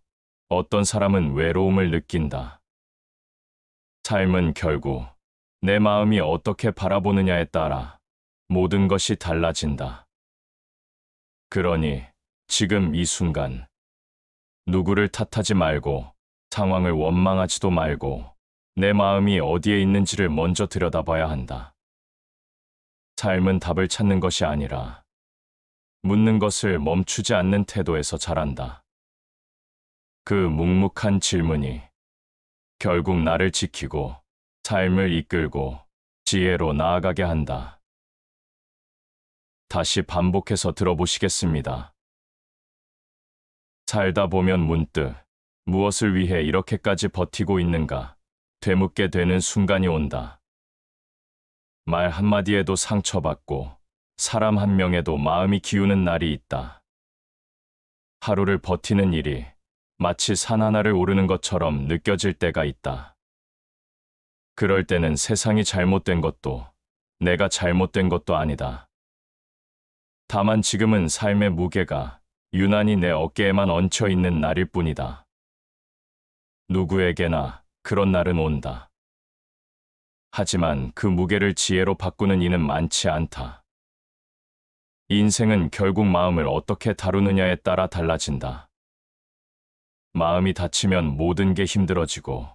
어떤 사람은 외로움을 느낀다. 삶은 결국 내 마음이 어떻게 바라보느냐에 따라 모든 것이 달라진다. 그러니 지금 이 순간 누구를 탓하지 말고 상황을 원망하지도 말고 내 마음이 어디에 있는지를 먼저 들여다봐야 한다. 삶은 답을 찾는 것이 아니라 묻는 것을 멈추지 않는 태도에서 자란다. 그 묵묵한 질문이 결국 나를 지키고 삶을 이끌고 지혜로 나아가게 한다. 다시 반복해서 들어보시겠습니다. 살다 보면 문득 무엇을 위해 이렇게까지 버티고 있는가 되묻게 되는 순간이 온다. 말 한마디에도 상처받고 사람 한 명에도 마음이 기우는 날이 있다. 하루를 버티는 일이 마치 산 하나를 오르는 것처럼 느껴질 때가 있다. 그럴 때는 세상이 잘못된 것도 내가 잘못된 것도 아니다. 다만 지금은 삶의 무게가 유난히 내 어깨에만 얹혀 있는 날일 뿐이다. 누구에게나 그런 날은 온다. 하지만 그 무게를 지혜로 바꾸는 이는 많지 않다. 인생은 결국 마음을 어떻게 다루느냐에 따라 달라진다. 마음이 다치면 모든 게 힘들어지고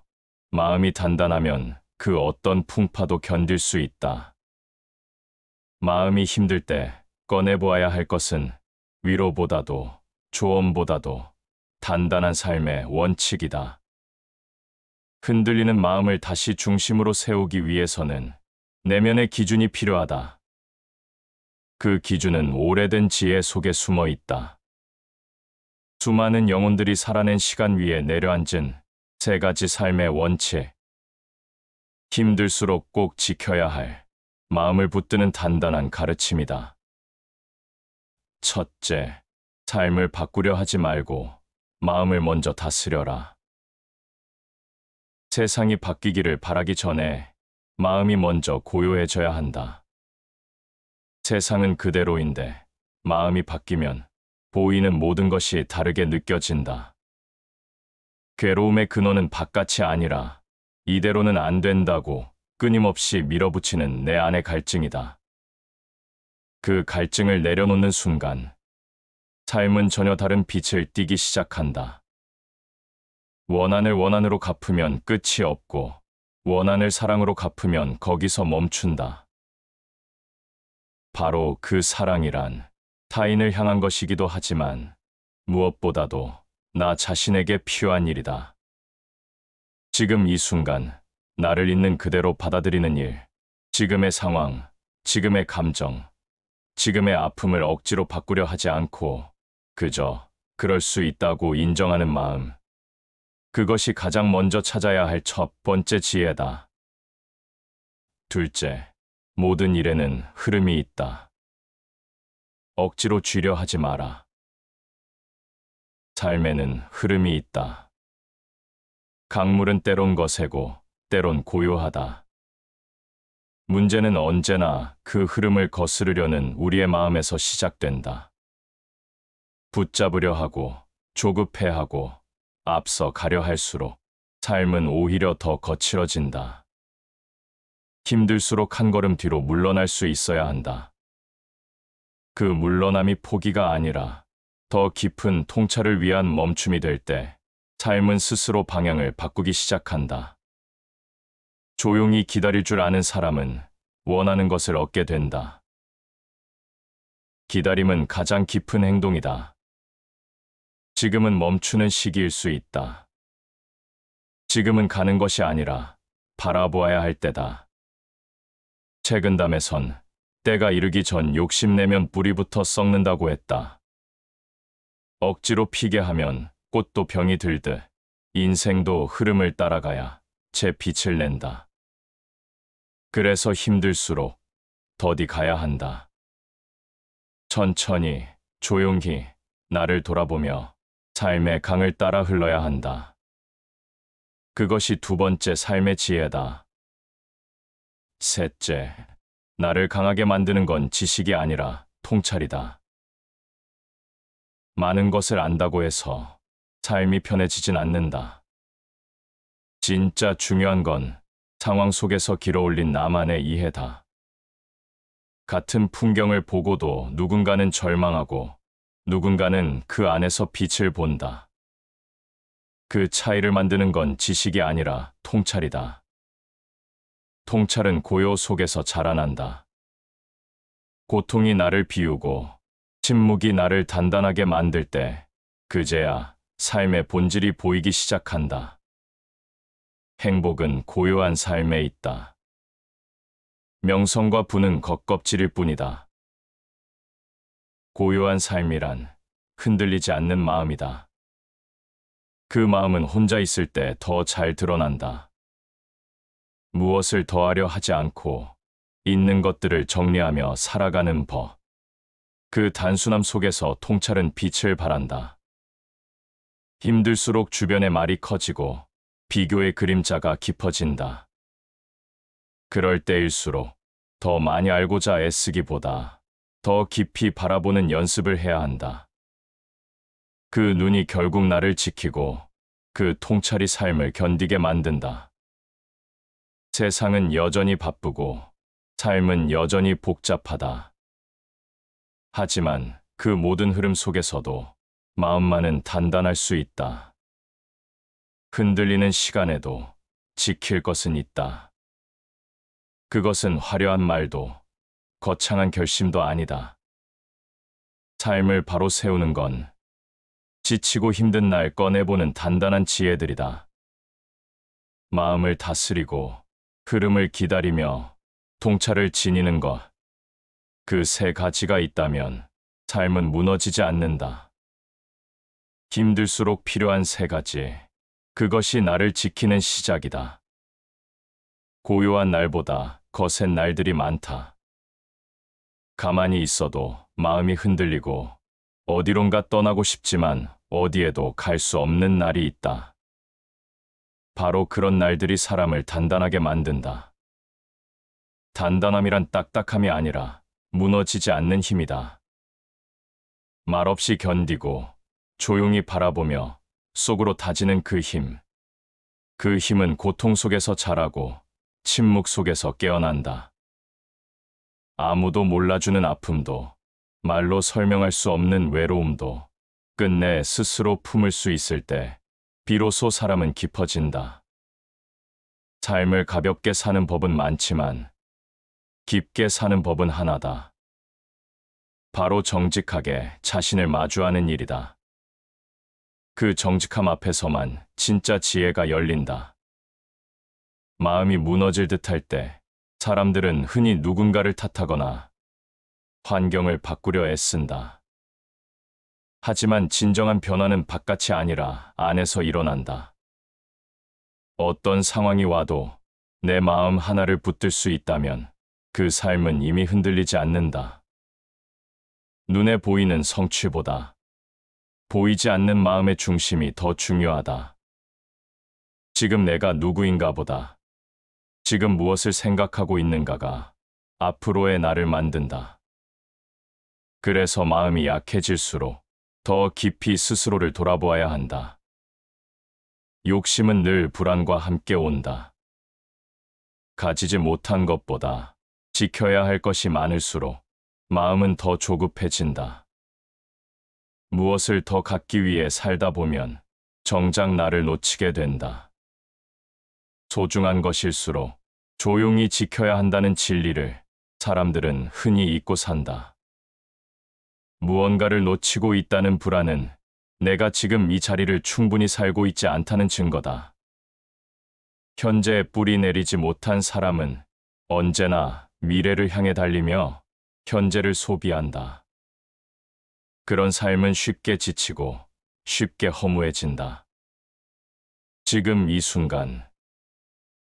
마음이 단단하면 그 어떤 풍파도 견딜 수 있다. 마음이 힘들 때 꺼내보아야 할 것은 위로보다도 조언보다도 단단한 삶의 원칙이다. 흔들리는 마음을 다시 중심으로 세우기 위해서는 내면의 기준이 필요하다. 그 기준은 오래된 지혜 속에 숨어 있다. 수많은 영혼들이 살아낸 시간 위에 내려앉은 세 가지 삶의 원칙. 힘들수록 꼭 지켜야 할 마음을 붙드는 단단한 가르침이다. 첫째, 삶을 바꾸려 하지 말고 마음을 먼저 다스려라. 세상이 바뀌기를 바라기 전에 마음이 먼저 고요해져야 한다. 세상은 그대로인데 마음이 바뀌면 보이는 모든 것이 다르게 느껴진다. 괴로움의 근원은 바깥이 아니라 이대로는 안 된다고 끊임없이 밀어붙이는 내 안의 갈증이다. 그 갈증을 내려놓는 순간 삶은 전혀 다른 빛을 띠기 시작한다. 원한을 원한으로 갚으면 끝이 없고 원한을 사랑으로 갚으면 거기서 멈춘다. 바로 그 사랑이란 타인을 향한 것이기도 하지만 무엇보다도 나 자신에게 필요한 일이다. 지금 이 순간 나를 있는 그대로 받아들이는 일, 지금의 상황, 지금의 감정, 지금의 아픔을 억지로 바꾸려 하지 않고 그저 그럴 수 있다고 인정하는 마음. 그것이 가장 먼저 찾아야 할 첫 번째 지혜다. 둘째, 모든 일에는 흐름이 있다. 억지로 쥐려 하지 마라. 삶에는 흐름이 있다. 강물은 때론 거세고 때론 고요하다. 문제는 언제나 그 흐름을 거스르려는 우리의 마음에서 시작된다. 붙잡으려 하고 조급해하고 앞서 가려 할수록 삶은 오히려 더 거칠어진다. 힘들수록 한 걸음 뒤로 물러날 수 있어야 한다. 그 물러남이 포기가 아니라 더 깊은 통찰을 위한 멈춤이 될 때 삶은 스스로 방향을 바꾸기 시작한다. 조용히 기다릴 줄 아는 사람은 원하는 것을 얻게 된다. 기다림은 가장 깊은 행동이다. 지금은 멈추는 시기일 수 있다. 지금은 가는 것이 아니라 바라보아야 할 때다. 책은담에선 때가 이르기 전 욕심내면 뿌리부터 썩는다고 했다. 억지로 피게 하면 꽃도 병이 들듯 인생도 흐름을 따라가야 제 빛을 낸다. 그래서 힘들수록 더디 가야 한다. 천천히, 조용히 나를 돌아보며 삶의 강을 따라 흘러야 한다. 그것이 두 번째 삶의 지혜다. 셋째, 나를 강하게 만드는 건 지식이 아니라 통찰이다. 많은 것을 안다고 해서 삶이 편해지진 않는다. 진짜 중요한 건 상황 속에서 길어올린 나만의 이해다. 같은 풍경을 보고도 누군가는 절망하고 누군가는 그 안에서 빛을 본다. 그 차이를 만드는 건 지식이 아니라 통찰이다. 통찰은 고요 속에서 자라난다. 고통이 나를 비우고 침묵이 나를 단단하게 만들 때 그제야 삶의 본질이 보이기 시작한다. 행복은 고요한 삶에 있다. 명성과 부는 겉껍질일 뿐이다. 고요한 삶이란 흔들리지 않는 마음이다. 그 마음은 혼자 있을 때 더 잘 드러난다. 무엇을 더하려 하지 않고 있는 것들을 정리하며 살아가는 법. 그 단순함 속에서 통찰은 빛을 발한다. 힘들수록 주변의 말이 커지고 비교의 그림자가 깊어진다. 그럴 때일수록 더 많이 알고자 애쓰기보다 더 깊이 바라보는 연습을 해야 한다. 그 눈이 결국 나를 지키고 그 통찰이 삶을 견디게 만든다. 세상은 여전히 바쁘고 삶은 여전히 복잡하다. 하지만 그 모든 흐름 속에서도 마음만은 단단할 수 있다. 흔들리는 시간에도 지킬 것은 있다. 그것은 화려한 말도 거창한 결심도 아니다. 삶을 바로 세우는 건 지치고 힘든 날 꺼내보는 단단한 지혜들이다. 마음을 다스리고 흐름을 기다리며 통찰을 지니는 것. 그 세 가지가 있다면 삶은 무너지지 않는다. 힘들수록 필요한 세 가지. 그것이 나를 지키는 시작이다. 고요한 날보다 거센 날들이 많다. 가만히 있어도 마음이 흔들리고 어디론가 떠나고 싶지만 어디에도 갈 수 없는 날이 있다. 바로 그런 날들이 사람을 단단하게 만든다. 단단함이란 딱딱함이 아니라 무너지지 않는 힘이다. 말없이 견디고 조용히 바라보며 속으로 다지는 그 힘. 그 힘은 고통 속에서 자라고 침묵 속에서 깨어난다. 아무도 몰라주는 아픔도 말로 설명할 수 없는 외로움도 끝내 스스로 품을 수 있을 때 비로소 사람은 깊어진다. 삶을 가볍게 사는 법은 많지만 깊게 사는 법은 하나다. 바로 정직하게 자신을 마주하는 일이다. 그 정직함 앞에서만 진짜 지혜가 열린다. 마음이 무너질 듯할 때 사람들은 흔히 누군가를 탓하거나 환경을 바꾸려 애쓴다. 하지만 진정한 변화는 바깥이 아니라 안에서 일어난다. 어떤 상황이 와도 내 마음 하나를 붙들 수 있다면 그 삶은 이미 흔들리지 않는다. 눈에 보이는 성취보다 보이지 않는 마음의 중심이 더 중요하다. 지금 내가 누구인가 보다 지금 무엇을 생각하고 있는가가 앞으로의 나를 만든다. 그래서 마음이 약해질수록 더 깊이 스스로를 돌아보아야 한다. 욕심은 늘 불안과 함께 온다. 가지지 못한 것보다 지켜야 할 것이 많을수록 마음은 더 조급해진다. 무엇을 더 갖기 위해 살다 보면 정작 나를 놓치게 된다. 소중한 것일수록 조용히 지켜야 한다는 진리를 사람들은 흔히 잊고 산다. 무언가를 놓치고 있다는 불안은 내가 지금 이 자리를 충분히 살고 있지 않다는 증거다. 현재에 뿌리 내리지 못한 사람은 언제나 미래를 향해 달리며 현재를 소비한다. 그런 삶은 쉽게 지치고 쉽게 허무해진다. 지금 이 순간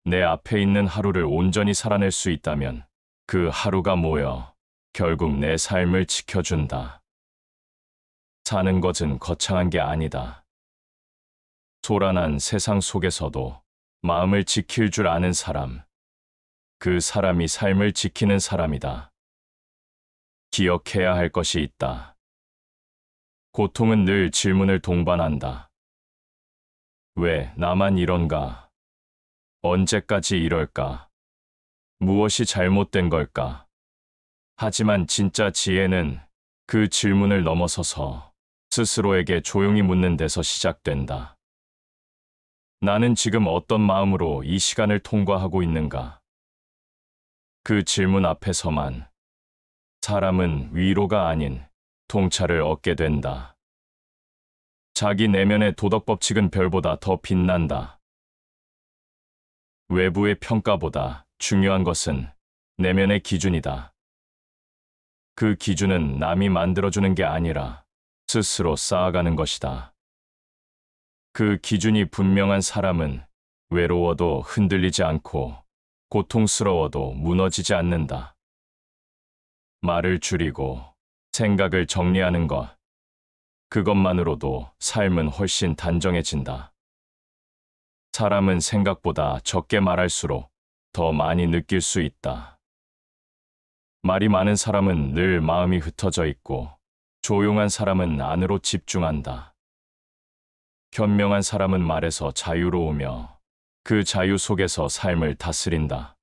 내 앞에 있는 하루를 온전히 살아낼 수 있다면 그 하루가 모여 결국 내 삶을 지켜준다. 사는 것은 거창한 게 아니다. 소란한 세상 속에서도 마음을 지킬 줄 아는 사람, 그 사람이 삶을 지키는 사람이다. 기억해야 할 것이 있다. 고통은 늘 질문을 동반한다. 왜 나만 이런가? 언제까지 이럴까? 무엇이 잘못된 걸까? 하지만 진짜 지혜는 그 질문을 넘어서서 스스로에게 조용히 묻는 데서 시작된다. 나는 지금 어떤 마음으로 이 시간을 통과하고 있는가? 그 질문 앞에서만 사람은 위로가 아닌 통찰을 얻게 된다. 자기 내면의 도덕 법칙은 별보다 더 빛난다. 외부의 평가보다 중요한 것은 내면의 기준이다. 그 기준은 남이 만들어주는 게 아니라 스스로 쌓아가는 것이다. 그 기준이 분명한 사람은 외로워도 흔들리지 않고 고통스러워도 무너지지 않는다. 말을 줄이고 생각을 정리하는 것, 그것만으로도 삶은 훨씬 단정해진다. 사람은 생각보다 적게 말할수록 더 많이 느낄 수 있다. 말이 많은 사람은 늘 마음이 흩어져 있고 조용한 사람은 안으로 집중한다. 현명한 사람은 말에서 자유로우며 그 자유 속에서 삶을 다스린다.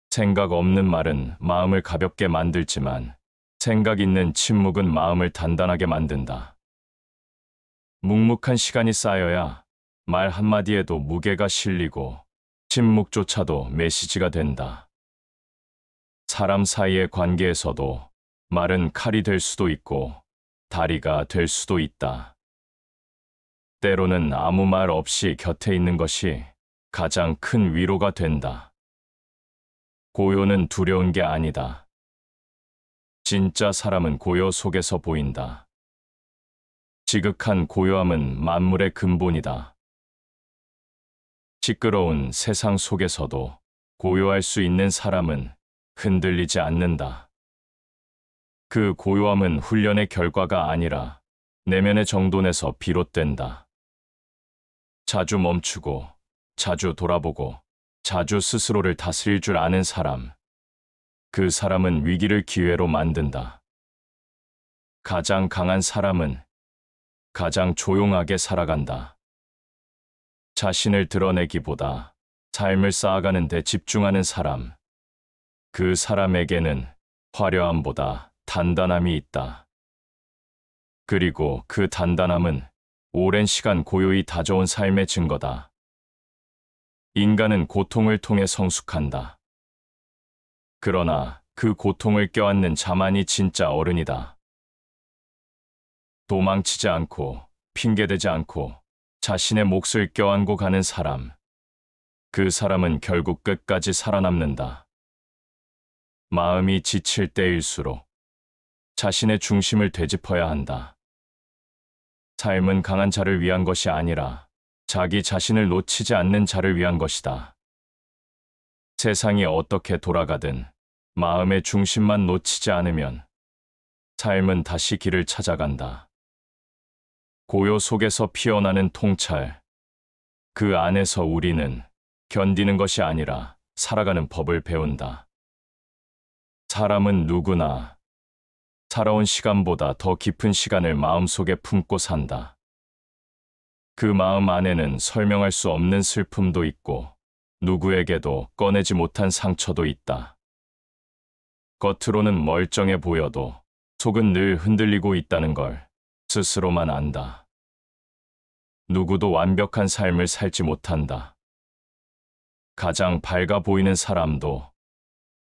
생각 없는 말은 마음을 가볍게 만들지만 생각 있는 침묵은 마음을 단단하게 만든다. 묵묵한 시간이 쌓여야 말 한마디에도 무게가 실리고 침묵조차도 메시지가 된다. 사람 사이의 관계에서도 말은 칼이 될 수도 있고 다리가 될 수도 있다. 때로는 아무 말 없이 곁에 있는 것이 가장 큰 위로가 된다. 고요는 두려운 게 아니다. 진짜 사람은 고요 속에서 보인다. 지극한 고요함은 만물의 근본이다. 시끄러운 세상 속에서도 고요할 수 있는 사람은 흔들리지 않는다. 그 고요함은 훈련의 결과가 아니라 내면의 정돈에서 비롯된다. 자주 멈추고, 자주 돌아보고, 자주 스스로를 다스릴 줄 아는 사람. 그 사람은 위기를 기회로 만든다. 가장 강한 사람은 가장 조용하게 살아간다. 자신을 드러내기보다 삶을 쌓아가는 데 집중하는 사람. 그 사람에게는 화려함보다 단단함이 있다. 그리고 그 단단함은 오랜 시간 고요히 다져온 삶의 증거다. 인간은 고통을 통해 성숙한다. 그러나 그 고통을 껴안는 자만이 진짜 어른이다. 도망치지 않고 핑계대지 않고 자신의 몫을 껴안고 가는 사람. 그 사람은 결국 끝까지 살아남는다. 마음이 지칠 때일수록 자신의 중심을 되짚어야 한다. 삶은 강한 자를 위한 것이 아니라 자기 자신을 놓치지 않는 자를 위한 것이다. 세상이 어떻게 돌아가든 마음의 중심만 놓치지 않으면 삶은 다시 길을 찾아간다. 고요 속에서 피어나는 통찰. 그 안에서 우리는 견디는 것이 아니라 살아가는 법을 배운다. 사람은 누구나 살아온 시간보다 더 깊은 시간을 마음속에 품고 산다. 그 마음 안에는 설명할 수 없는 슬픔도 있고 누구에게도 꺼내지 못한 상처도 있다. 겉으로는 멀쩡해 보여도 속은 늘 흔들리고 있다는 걸 스스로만 안다. 누구도 완벽한 삶을 살지 못한다. 가장 밝아 보이는 사람도,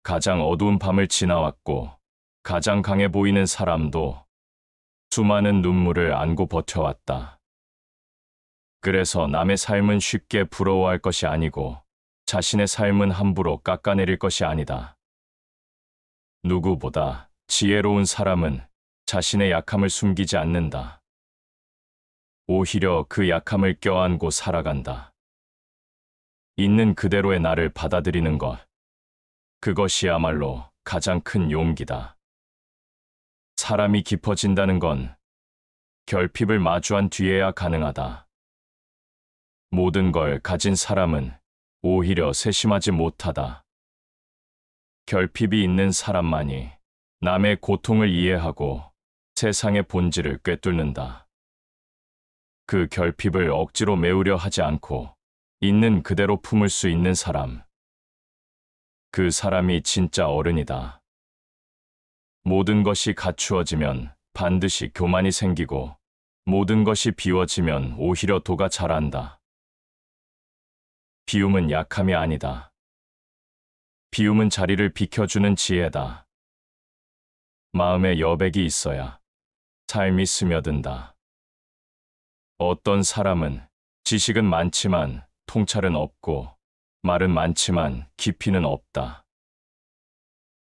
가장 어두운 밤을 지나왔고, 가장 강해 보이는 사람도 수많은 눈물을 안고 버텨왔다. 그래서 남의 삶은 쉽게 부러워할 것이 아니고 자신의 삶은 함부로 깎아내릴 것이 아니다. 누구보다 지혜로운 사람은 자신의 약함을 숨기지 않는다. 오히려 그 약함을 껴안고 살아간다. 있는 그대로의 나를 받아들이는 것. 그것이야말로 가장 큰 용기다. 사람이 깊어진다는 건 결핍을 마주한 뒤에야 가능하다. 모든 걸 가진 사람은 오히려 세심하지 못하다. 결핍이 있는 사람만이 남의 고통을 이해하고 세상의 본질을 꿰뚫는다. 그 결핍을 억지로 메우려 하지 않고 있는 그대로 품을 수 있는 사람. 그 사람이 진짜 어른이다. 모든 것이 갖추어지면 반드시 교만이 생기고 모든 것이 비워지면 오히려 도가 자란다. 비움은 약함이 아니다. 비움은 자리를 비켜주는 지혜다. 마음에 여백이 있어야 삶이 스며든다. 어떤 사람은 지식은 많지만 통찰은 없고 말은 많지만 깊이는 없다.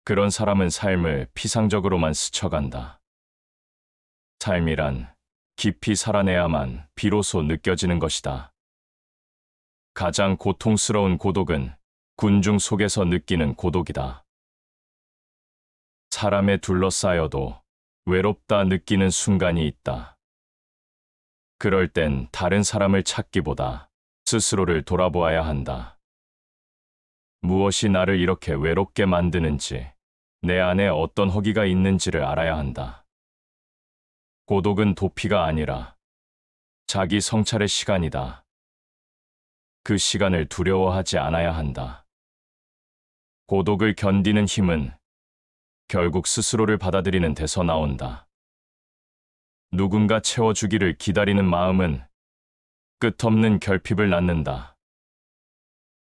그런 사람은 삶을 피상적으로만 스쳐간다. 삶이란 깊이 살아내야만 비로소 느껴지는 것이다. 가장 고통스러운 고독은 군중 속에서 느끼는 고독이다. 사람에 둘러싸여도 외롭다 느끼는 순간이 있다. 그럴 땐 다른 사람을 찾기보다 스스로를 돌아보아야 한다. 무엇이 나를 이렇게 외롭게 만드는지, 내 안에 어떤 허기가 있는지를 알아야 한다. 고독은 도피가 아니라 자기 성찰의 시간이다. 그 시간을 두려워하지 않아야 한다. 고독을 견디는 힘은 결국 스스로를 받아들이는 데서 나온다. 누군가 채워주기를 기다리는 마음은 끝없는 결핍을 낳는다.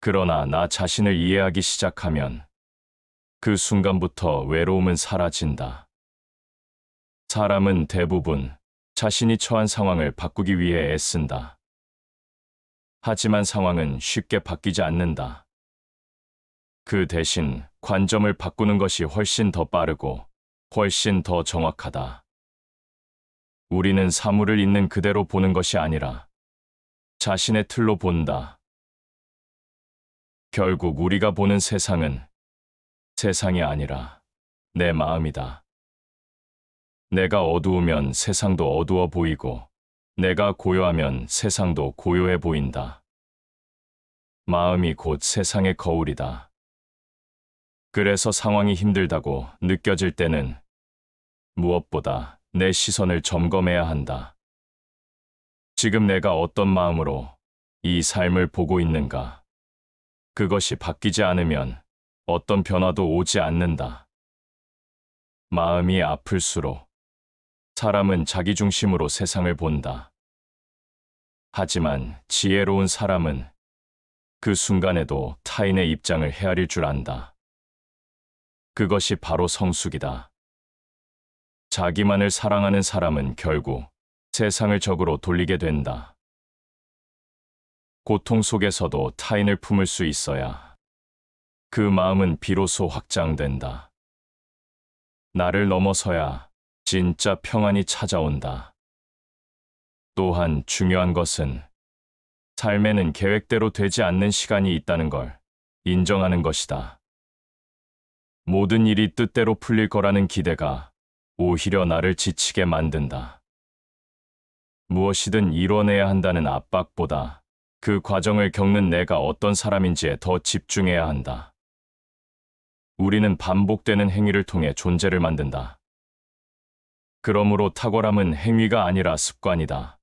그러나 나 자신을 이해하기 시작하면 그 순간부터 외로움은 사라진다. 사람은 대부분 자신이 처한 상황을 바꾸기 위해 애쓴다. 하지만 상황은 쉽게 바뀌지 않는다. 그 대신 관점을 바꾸는 것이 훨씬 더 빠르고 훨씬 더 정확하다. 우리는 사물을 있는 그대로 보는 것이 아니라 자신의 틀로 본다. 결국 우리가 보는 세상은 세상이 아니라 내 마음이다. 내가 어두우면 세상도 어두워 보이고, 내가 고요하면 세상도 고요해 보인다. 마음이 곧 세상의 거울이다. 그래서 상황이 힘들다고 느껴질 때는 무엇보다 내 시선을 점검해야 한다. 지금 내가 어떤 마음으로 이 삶을 보고 있는가? 그것이 바뀌지 않으면 어떤 변화도 오지 않는다. 마음이 아플수록 사람은 자기 중심으로 세상을 본다. 하지만 지혜로운 사람은 그 순간에도 타인의 입장을 헤아릴 줄 안다. 그것이 바로 성숙이다. 자기만을 사랑하는 사람은 결국 세상을 적으로 돌리게 된다. 고통 속에서도 타인을 품을 수 있어야 그 마음은 비로소 확장된다. 나를 넘어서야 진짜 평안이 찾아온다. 또한 중요한 것은 삶에는 계획대로 되지 않는 시간이 있다는 걸 인정하는 것이다. 모든 일이 뜻대로 풀릴 거라는 기대가 오히려 나를 지치게 만든다. 무엇이든 이뤄내야 한다는 압박보다 그 과정을 겪는 내가 어떤 사람인지에 더 집중해야 한다. 우리는 반복되는 행위를 통해 존재를 만든다. 그러므로 탁월함은 행위가 아니라 습관이다.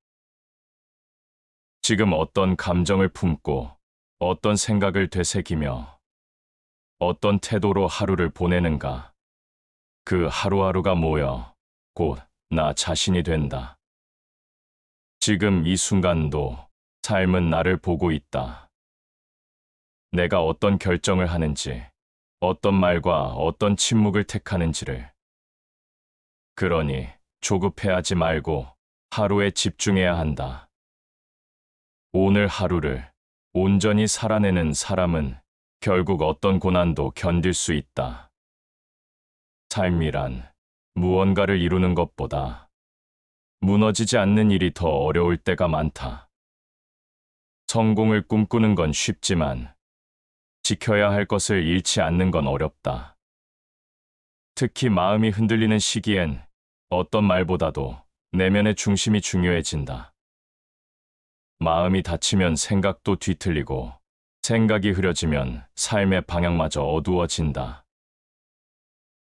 지금 어떤 감정을 품고 어떤 생각을 되새기며 어떤 태도로 하루를 보내는가? 그 하루하루가 모여 곧 나 자신이 된다. 지금 이 순간도 삶은 나를 보고 있다. 내가 어떤 결정을 하는지, 어떤 말과 어떤 침묵을 택하는지를. 그러니 조급해하지 말고 하루에 집중해야 한다. 오늘 하루를 온전히 살아내는 사람은 결국 어떤 고난도 견딜 수 있다. 삶이란 무언가를 이루는 것보다 무너지지 않는 일이 더 어려울 때가 많다. 성공을 꿈꾸는 건 쉽지만 지켜야 할 것을 잃지 않는 건 어렵다. 특히 마음이 흔들리는 시기엔 어떤 말보다도 내면의 중심이 중요해진다. 마음이 다치면 생각도 뒤틀리고 생각이 흐려지면 삶의 방향마저 어두워진다.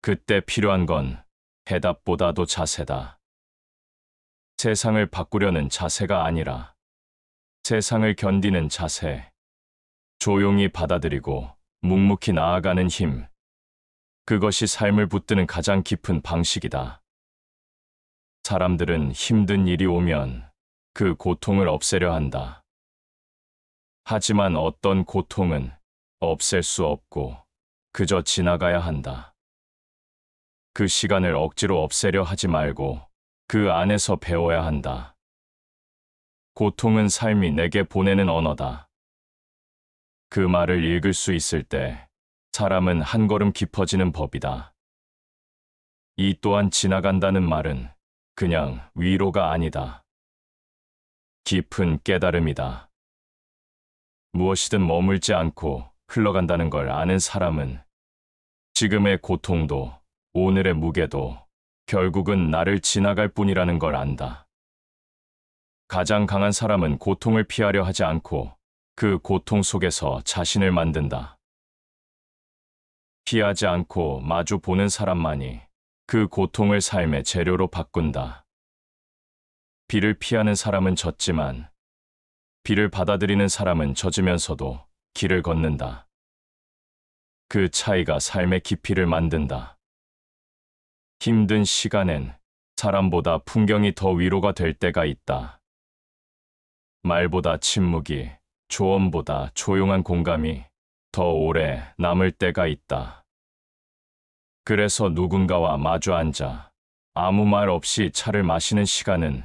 그때 필요한 건 해답보다도 자세다. 세상을 바꾸려는 자세가 아니라 세상을 견디는 자세, 조용히 받아들이고 묵묵히 나아가는 힘, 그것이 삶을 붙드는 가장 깊은 방식이다. 사람들은 힘든 일이 오면 그 고통을 없애려 한다. 하지만 어떤 고통은 없앨 수 없고 그저 지나가야 한다. 그 시간을 억지로 없애려 하지 말고 그 안에서 배워야 한다. 고통은 삶이 내게 보내는 언어다. 그 말을 읽을 수 있을 때 사람은 한 걸음 깊어지는 법이다. 이 또한 지나간다는 말은 그냥 위로가 아니다. 깊은 깨달음이다. 무엇이든 머물지 않고 흘러간다는 걸 아는 사람은 지금의 고통도 오늘의 무게도 결국은 나를 지나갈 뿐이라는 걸 안다. 가장 강한 사람은 고통을 피하려 하지 않고 그 고통 속에서 자신을 만든다. 피하지 않고 마주 보는 사람만이 그 고통을 삶의 재료로 바꾼다. 비를 피하는 사람은 젖지만 비를 받아들이는 사람은 젖으면서도 길을 걷는다. 그 차이가 삶의 깊이를 만든다. 힘든 시간엔 사람보다 풍경이 더 위로가 될 때가 있다. 말보다 침묵이, 조언보다 조용한 공감이 더 오래 남을 때가 있다. 그래서 누군가와 마주 앉아 아무 말 없이 차를 마시는 시간은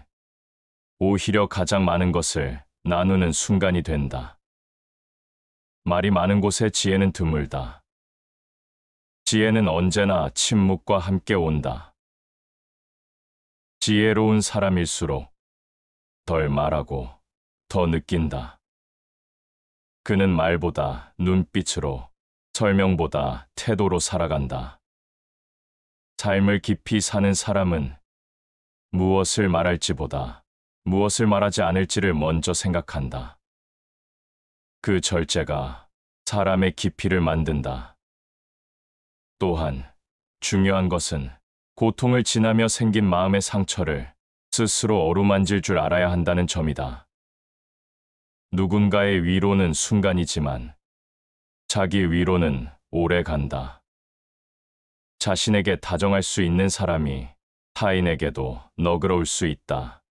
오히려 가장 많은 것을 나누는 순간이 된다. 말이 많은 곳에 지혜는 드물다. 지혜는 언제나 침묵과 함께 온다. 지혜로운 사람일수록 덜 말하고 더 느낀다. 그는 말보다 눈빛으로, 설명보다 태도로 살아간다. 삶을 깊이 사는 사람은 무엇을 말할지보다 무엇을 말하지 않을지를 먼저 생각한다. 그 절제가 사람의 깊이를 만든다. 또한 중요한 것은 고통을 지나며 생긴 마음의 상처를 스스로 어루만질 줄 알아야 한다는 점이다. 누군가의 위로는 순간이지만 자기 위로는 오래 간다. 자신에게 다정할 수 있는 사람이 타인에게도 너그러울 수 있다.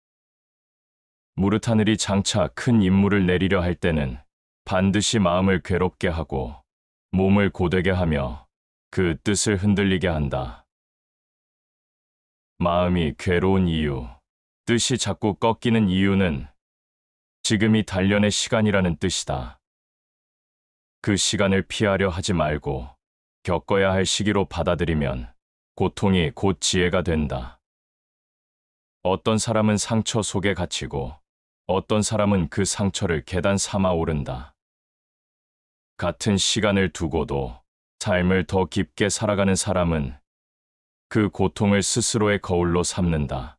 무릇 하늘이 장차 큰 임무를 내리려 할 때는 반드시 마음을 괴롭게 하고 몸을 고되게 하며 그 뜻을 흔들리게 한다. 마음이 괴로운 이유, 뜻이 자꾸 꺾이는 이유는 지금이 단련의 시간이라는 뜻이다. 그 시간을 피하려 하지 말고 겪어야 할 시기로 받아들이면 고통이 곧 지혜가 된다. 어떤 사람은 상처 속에 갇히고 어떤 사람은 그 상처를 계단 삼아 오른다. 같은 시간을 두고도 삶을 더 깊게 살아가는 사람은 그 고통을 스스로의 거울로 삼는다.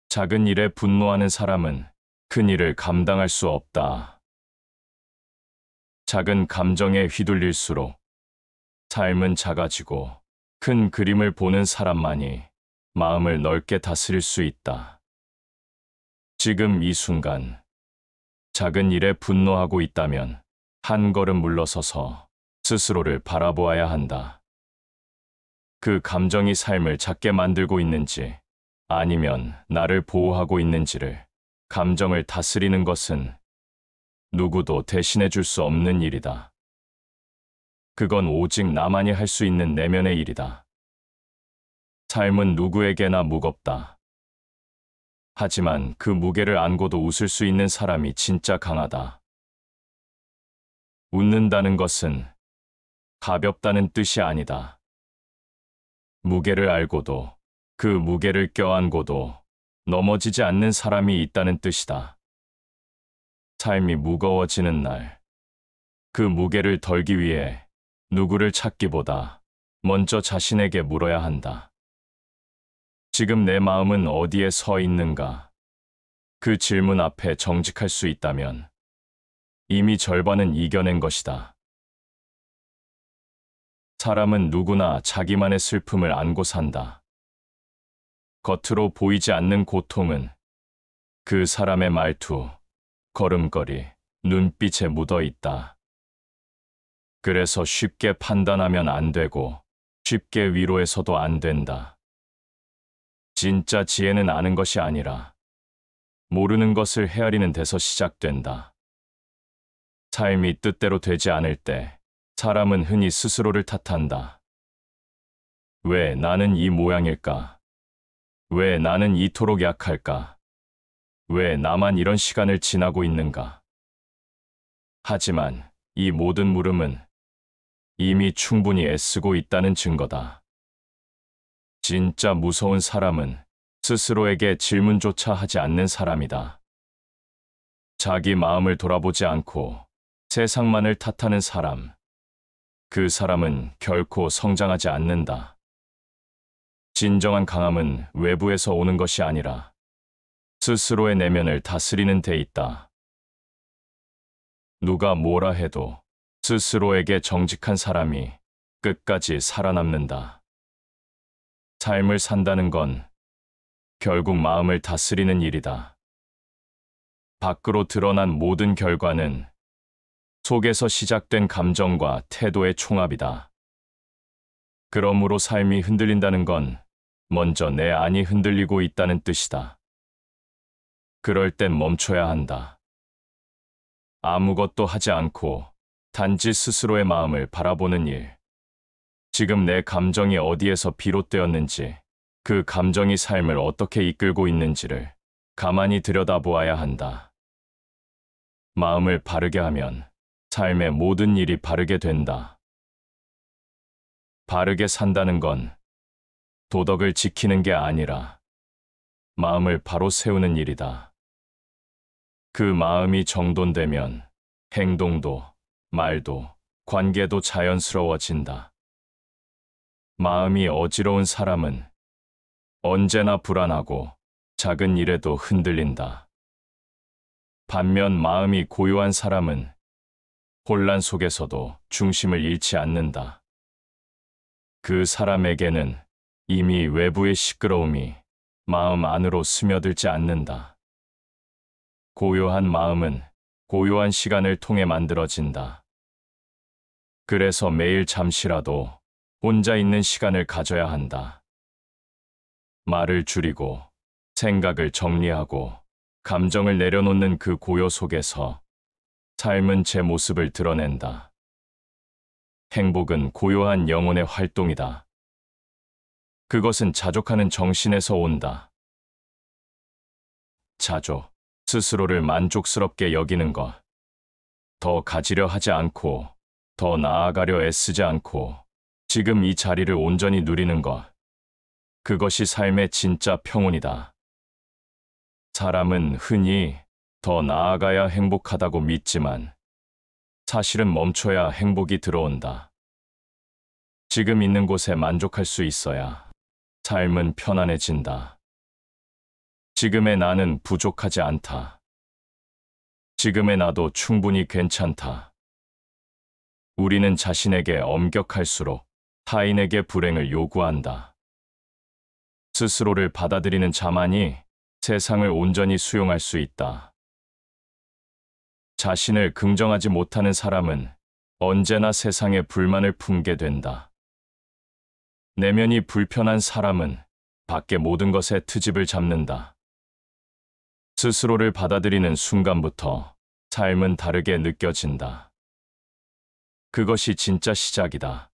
작은 일에 분노하는 사람은 큰 일을 감당할 수 없다. 작은 감정에 휘둘릴수록 삶은 작아지고 큰 그림을 보는 사람만이 마음을 넓게 다스릴 수 있다. 지금 이 순간 작은 일에 분노하고 있다면 한 걸음 물러서서 스스로를 바라보아야 한다. 그 감정이 삶을 작게 만들고 있는지 아니면 나를 보호하고 있는지를 감정을 다스리는 것은 누구도 대신해 줄 수 없는 일이다. 그건 오직 나만이 할 수 있는 내면의 일이다. 삶은 누구에게나 무겁다. 하지만 그 무게를 안고도 웃을 수 있는 사람이 진짜 강하다. 웃는다는 것은 가볍다는 뜻이 아니다. 무게를 알고도 그 무게를 껴안고도 넘어지지 않는 사람이 있다는 뜻이다. 삶이 무거워지는 날, 그 무게를 덜기 위해 누구를 찾기보다 먼저 자신에게 물어야 한다. 지금 내 마음은 어디에 서 있는가? 그 질문 앞에 정직할 수 있다면 이미 절반은 이겨낸 것이다. 사람은 누구나 자기만의 슬픔을 안고 산다. 겉으로 보이지 않는 고통은 그 사람의 말투, 걸음걸이, 눈빛에 묻어 있다. 그래서 쉽게 판단하면 안 되고 쉽게 위로해서도 안 된다. 진짜 지혜는 아는 것이 아니라 모르는 것을 헤아리는 데서 시작된다. 삶이 뜻대로 되지 않을 때 사람은 흔히 스스로를 탓한다. 왜 나는 이 모양일까? 왜 나는 이토록 약할까? 왜 나만 이런 시간을 지나고 있는가? 하지만 이 모든 물음은 이미 충분히 애쓰고 있다는 증거다. 진짜 무서운 사람은 스스로에게 질문조차 하지 않는 사람이다. 자기 마음을 돌아보지 않고 세상만을 탓하는 사람. 그 사람은 결코 성장하지 않는다. 진정한 강함은 외부에서 오는 것이 아니라 스스로의 내면을 다스리는 데 있다. 누가 뭐라 해도 스스로에게 정직한 사람이 끝까지 살아남는다. 삶을 산다는 건 결국 마음을 다스리는 일이다. 밖으로 드러난 모든 결과는 속에서 시작된 감정과 태도의 총합이다. 그러므로 삶이 흔들린다는 건 먼저 내 안이 흔들리고 있다는 뜻이다. 그럴 땐 멈춰야 한다. 아무것도 하지 않고 단지 스스로의 마음을 바라보는 일. 지금 내 감정이 어디에서 비롯되었는지, 그 감정이 삶을 어떻게 이끌고 있는지를 가만히 들여다보아야 한다. 마음을 바르게 하면 삶의 모든 일이 바르게 된다. 바르게 산다는 건 도덕을 지키는 게 아니라 마음을 바로 세우는 일이다. 그 마음이 정돈되면 행동도, 말도, 관계도 자연스러워진다. 마음이 어지러운 사람은 언제나 불안하고 작은 일에도 흔들린다. 반면 마음이 고요한 사람은 혼란 속에서도 중심을 잃지 않는다. 그 사람에게는 이미 외부의 시끄러움이 마음 안으로 스며들지 않는다. 고요한 마음은 고요한 시간을 통해 만들어진다. 그래서 매일 잠시라도 혼자 있는 시간을 가져야 한다. 말을 줄이고 생각을 정리하고 감정을 내려놓는 그 고요 속에서 삶은 제 모습을 드러낸다. 행복은 고요한 영혼의 활동이다. 그것은 자족하는 정신에서 온다. 자족, 스스로를 만족스럽게 여기는 것. 더 가지려 하지 않고, 더 나아가려 애쓰지 않고, 지금 이 자리를 온전히 누리는 것. 그것이 삶의 진짜 평온이다. 사람은 흔히 더 나아가야 행복하다고 믿지만 사실은 멈춰야 행복이 들어온다. 지금 있는 곳에 만족할 수 있어야 삶은 편안해진다. 지금의 나는 부족하지 않다. 지금의 나도 충분히 괜찮다. 우리는 자신에게 엄격할수록 타인에게 불행을 요구한다. 스스로를 받아들이는 자만이 세상을 온전히 수용할 수 있다. 자신을 긍정하지 못하는 사람은 언제나 세상에 불만을 품게 된다. 내면이 불편한 사람은 밖의 모든 것에 트집을 잡는다. 스스로를 받아들이는 순간부터 삶은 다르게 느껴진다. 그것이 진짜 시작이다.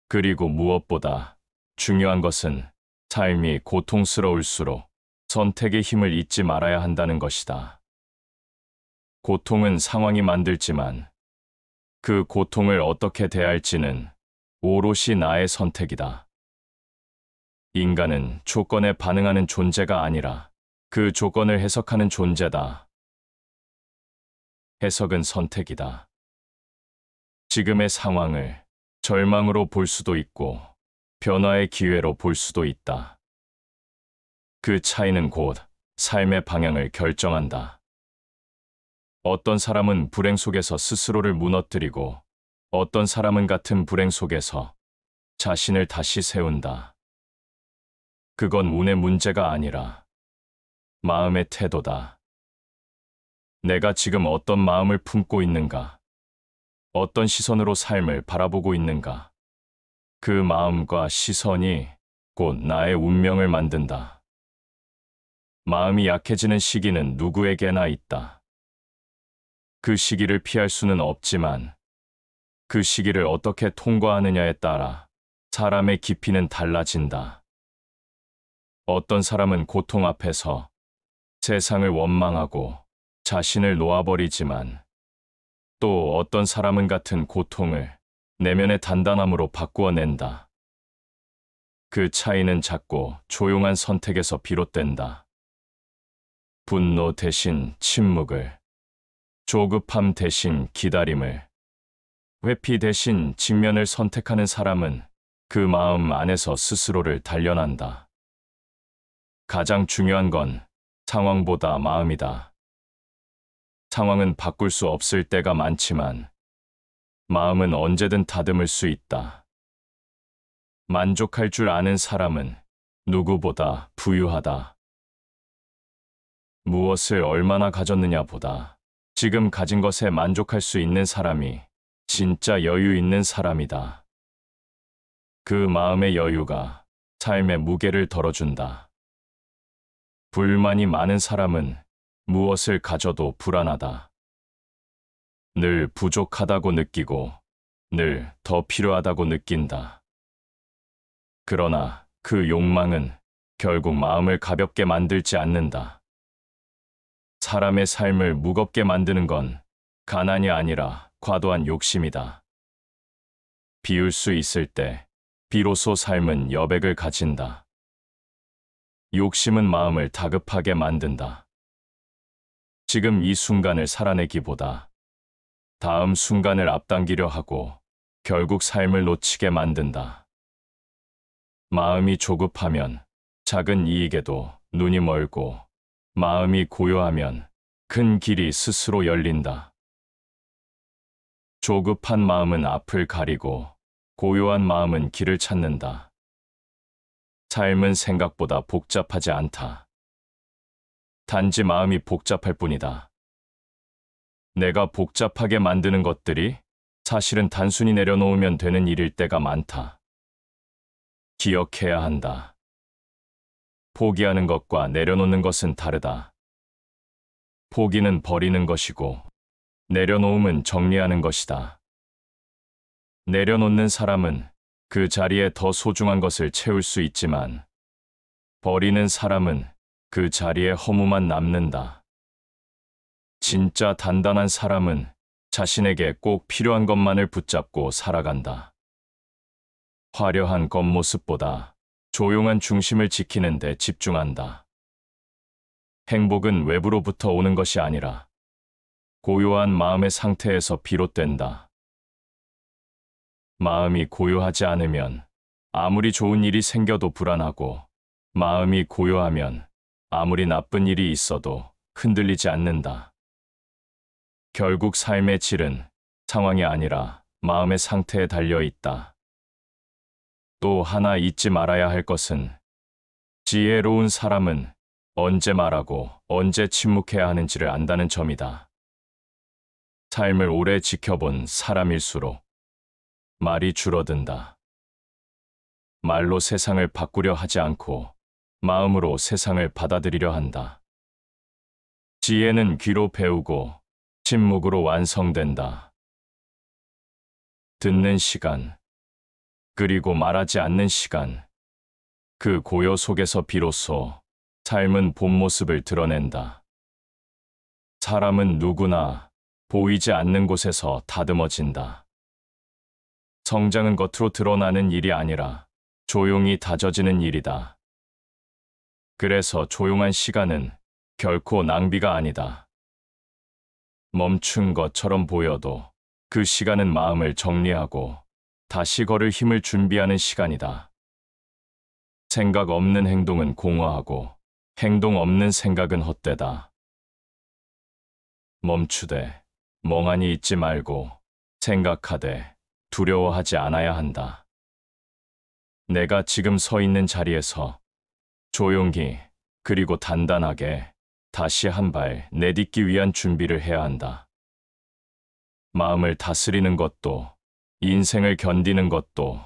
그리고 무엇보다 중요한 것은 삶이 고통스러울수록 선택의 힘을 잊지 말아야 한다는 것이다. 고통은 상황이 만들지만 그 고통을 어떻게 대할지는 오롯이 나의 선택이다. 인간은 조건에 반응하는 존재가 아니라 그 조건을 해석하는 존재다. 해석은 선택이다. 지금의 상황을 절망으로 볼 수도 있고 변화의 기회로 볼 수도 있다. 그 차이는 곧 삶의 방향을 결정한다. 어떤 사람은 불행 속에서 스스로를 무너뜨리고 어떤 사람은 같은 불행 속에서 자신을 다시 세운다. 그건 운의 문제가 아니라 마음의 태도다. 내가 지금 어떤 마음을 품고 있는가? 어떤 시선으로 삶을 바라보고 있는가? 그 마음과 시선이 곧 나의 운명을 만든다. 마음이 약해지는 시기는 누구에게나 있다. 그 시기를 피할 수는 없지만 그 시기를 어떻게 통과하느냐에 따라 사람의 깊이는 달라진다. 어떤 사람은 고통 앞에서 세상을 원망하고 자신을 놓아버리지만 또 어떤 사람은 같은 고통을 내면의 단단함으로 바꾸어낸다. 그 차이는 작고 조용한 선택에서 비롯된다. 분노 대신 침묵을, 조급함 대신 기다림을, 회피 대신 직면을 선택하는 사람은 그 마음 안에서 스스로를 단련한다. 가장 중요한 건 상황보다 마음이다. 상황은 바꿀 수 없을 때가 많지만 마음은 언제든 다듬을 수 있다. 만족할 줄 아는 사람은 누구보다 부유하다. 무엇을 얼마나 가졌느냐보다 지금 가진 것에 만족할 수 있는 사람이 진짜 여유 있는 사람이다. 그 마음의 여유가 삶의 무게를 덜어준다. 불만이 많은 사람은 무엇을 가져도 불안하다. 늘 부족하다고 느끼고 늘 더 필요하다고 느낀다. 그러나 그 욕망은 결국 마음을 가볍게 만들지 않는다. 사람의 삶을 무겁게 만드는 건 가난이 아니라 과도한 욕심이다. 비울 수 있을 때 비로소 삶은 여백을 가진다. 욕심은 마음을 다급하게 만든다. 지금 이 순간을 살아내기보다 다음 순간을 앞당기려 하고 결국 삶을 놓치게 만든다. 마음이 조급하면 작은 이익에도 눈이 멀고 마음이 고요하면 큰 길이 스스로 열린다. 조급한 마음은 앞을 가리고 고요한 마음은 길을 찾는다. 삶은 생각보다 복잡하지 않다. 단지 마음이 복잡할 뿐이다. 내가 복잡하게 만드는 것들이 사실은 단순히 내려놓으면 되는 일일 때가 많다. 기억해야 한다. 포기하는 것과 내려놓는 것은 다르다. 포기는 버리는 것이고 내려놓음은 정리하는 것이다. 내려놓는 사람은 그 자리에 더 소중한 것을 채울 수 있지만 버리는 사람은 그 자리에 허무만 남는다. 진짜 단단한 사람은 자신에게 꼭 필요한 것만을 붙잡고 살아간다. 화려한 겉모습보다 조용한 중심을 지키는 데 집중한다. 행복은 외부로부터 오는 것이 아니라 고요한 마음의 상태에서 비롯된다. 마음이 고요하지 않으면 아무리 좋은 일이 생겨도 불안하고 마음이 고요하면 아무리 나쁜 일이 있어도 흔들리지 않는다. 결국 삶의 질은 상황이 아니라 마음의 상태에 달려 있다. 또 하나 잊지 말아야 할 것은 지혜로운 사람은 언제 말하고 언제 침묵해야 하는지를 안다는 점이다. 삶을 오래 지켜본 사람일수록 말이 줄어든다. 말로 세상을 바꾸려 하지 않고 마음으로 세상을 받아들이려 한다. 지혜는 귀로 배우고 침묵으로 완성된다. 듣는 시간, 그리고 말하지 않는 시간, 그 고요 속에서 비로소 삶은 본 모습을 드러낸다. 사람은 누구나 보이지 않는 곳에서 다듬어진다. 성장은 겉으로 드러나는 일이 아니라 조용히 다져지는 일이다. 그래서 조용한 시간은 결코 낭비가 아니다. 멈춘 것처럼 보여도 그 시간은 마음을 정리하고 다시 걸을 힘을 준비하는 시간이다. 생각 없는 행동은 공허하고 행동 없는 생각은 헛되다. 멈추되 멍하니 있지 말고 생각하되 두려워하지 않아야 한다. 내가 지금 서 있는 자리에서 조용히 그리고 단단하게 다시 한 발 내딛기 위한 준비를 해야 한다. 마음을 다스리는 것도 인생을 견디는 것도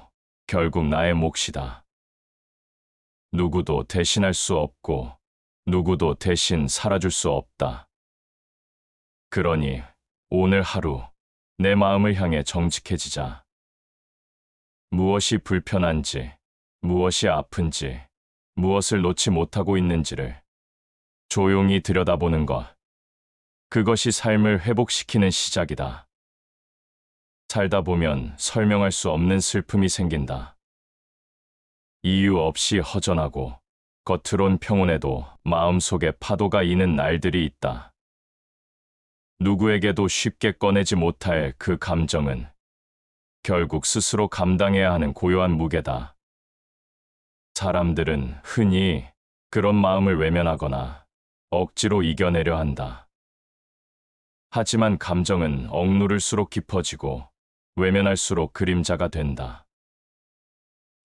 결국 나의 몫이다. 누구도 대신할 수 없고 누구도 대신 살아줄 수 없다. 그러니 오늘 하루 내 마음을 향해 정직해지자. 무엇이 불편한지, 무엇이 아픈지, 무엇을 놓지 못하고 있는지를 조용히 들여다보는 것. 그것이 삶을 회복시키는 시작이다. 살다 보면 설명할 수 없는 슬픔이 생긴다. 이유 없이 허전하고 겉으론 평온해도 마음속에 파도가 이는 날들이 있다. 누구에게도 쉽게 꺼내지 못할 그 감정은 결국 스스로 감당해야 하는 고요한 무게다. 사람들은 흔히 그런 마음을 외면하거나 억지로 이겨내려 한다. 하지만 감정은 억누를수록 깊어지고 외면할수록 그림자가 된다.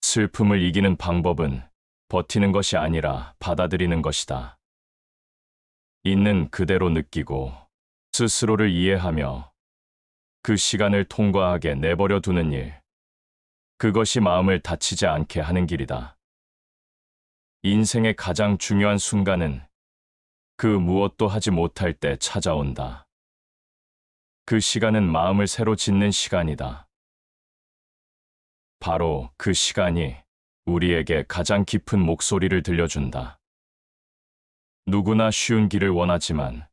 슬픔을 이기는 방법은 버티는 것이 아니라 받아들이는 것이다. 있는 그대로 느끼고 스스로를 이해하며 그 시간을 통과하게 내버려 두는 일. 그것이 마음을 다치지 않게 하는 길이다. 인생의 가장 중요한 순간은 그 무엇도 하지 못할 때 찾아온다. 그 시간은 마음을 새로 짓는 시간이다. 바로 그 시간이 우리에게 가장 깊은 목소리를 들려준다. 누구나 쉬운 길을 원하지만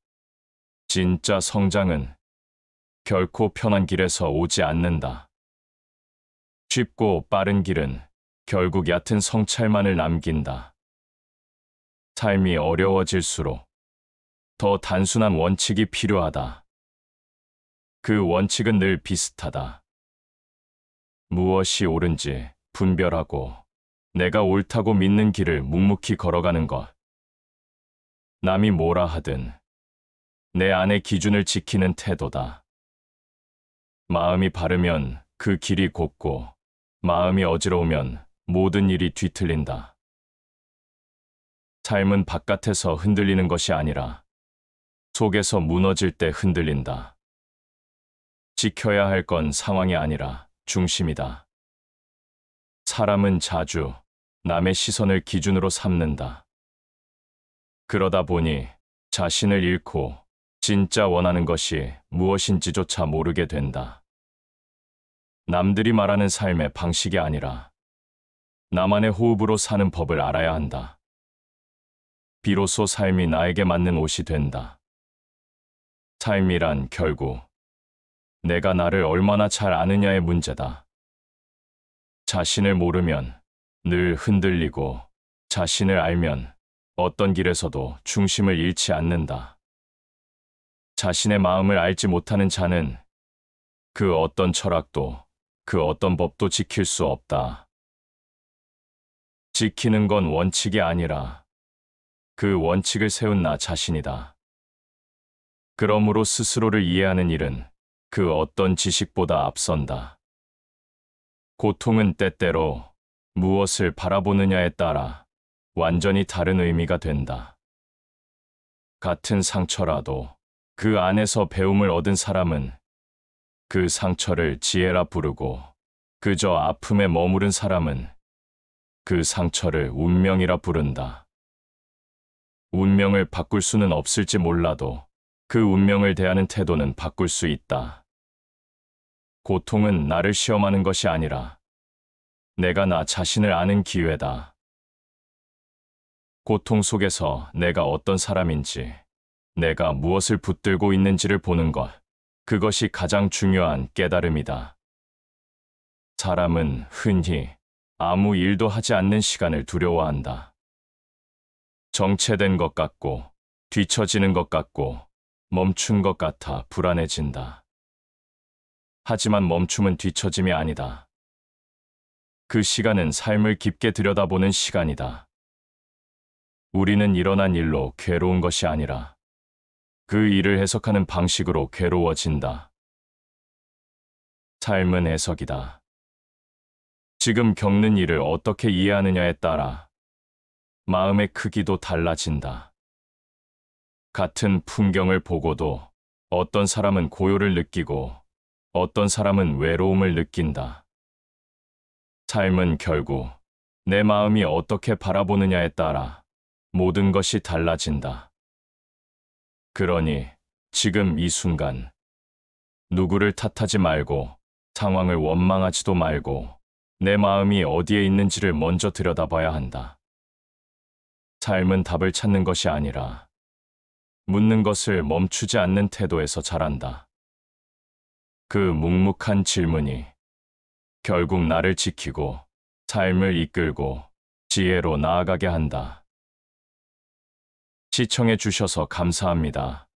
진짜 성장은 결코 편한 길에서 오지 않는다. 쉽고 빠른 길은 결국 얕은 성찰만을 남긴다. 삶이 어려워질수록 더 단순한 원칙이 필요하다. 그 원칙은 늘 비슷하다. 무엇이 옳은지 분별하고 내가 옳다고 믿는 길을 묵묵히 걸어가는 것. 남이 뭐라 하든 내 안의 기준을 지키는 태도다. 마음이 바르면 그 길이 곱고 마음이 어지러우면 모든 일이 뒤틀린다. 삶은 바깥에서 흔들리는 것이 아니라 속에서 무너질 때 흔들린다. 지켜야 할 건 상황이 아니라 중심이다. 사람은 자주 남의 시선을 기준으로 삼는다. 그러다 보니 자신을 잃고 진짜 원하는 것이 무엇인지조차 모르게 된다. 남들이 말하는 삶의 방식이 아니라 나만의 호흡으로 사는 법을 알아야 한다. 비로소 삶이 나에게 맞는 옷이 된다. 삶이란 결국 내가 나를 얼마나 잘 아느냐의 문제다. 자신을 모르면 늘 흔들리고 자신을 알면 어떤 길에서도 중심을 잃지 않는다. 자신의 마음을 알지 못하는 자는 그 어떤 철학도 그 어떤 법도 지킬 수 없다. 지키는 건 원칙이 아니라 그 원칙을 세운 나 자신이다. 그러므로 스스로를 이해하는 일은 그 어떤 지식보다 앞선다. 고통은 때때로 무엇을 바라보느냐에 따라 완전히 다른 의미가 된다. 같은 상처라도 그 안에서 배움을 얻은 사람은 그 상처를 지혜라 부르고 그저 아픔에 머무른 사람은 그 상처를 운명이라 부른다. 운명을 바꿀 수는 없을지 몰라도 그 운명을 대하는 태도는 바꿀 수 있다. 고통은 나를 시험하는 것이 아니라 내가 나 자신을 아는 기회다. 고통 속에서 내가 어떤 사람인지, 내가 무엇을 붙들고 있는지를 보는 것, 그것이 가장 중요한 깨달음이다. 사람은 흔히 아무 일도 하지 않는 시간을 두려워한다. 정체된 것 같고, 뒤처지는 것 같고, 멈춘 것 같아 불안해진다. 하지만 멈춤은 뒤처짐이 아니다. 그 시간은 삶을 깊게 들여다보는 시간이다. 우리는 일어난 일로 괴로운 것이 아니라 그 일을 해석하는 방식으로 괴로워진다. 삶은 해석이다. 지금 겪는 일을 어떻게 이해하느냐에 따라 마음의 크기도 달라진다. 같은 풍경을 보고도 어떤 사람은 고요를 느끼고 어떤 사람은 외로움을 느낀다. 삶은 결국 내 마음이 어떻게 바라보느냐에 따라 모든 것이 달라진다. 그러니 지금 이 순간 누구를 탓하지 말고 상황을 원망하지도 말고 내 마음이 어디에 있는지를 먼저 들여다봐야 한다. 삶은 답을 찾는 것이 아니라 묻는 것을 멈추지 않는 태도에서 자란다. 그 묵묵한 질문이 결국 나를 지키고 삶을 이끌고 지혜로 나아가게 한다. 시청해 주셔서 감사합니다.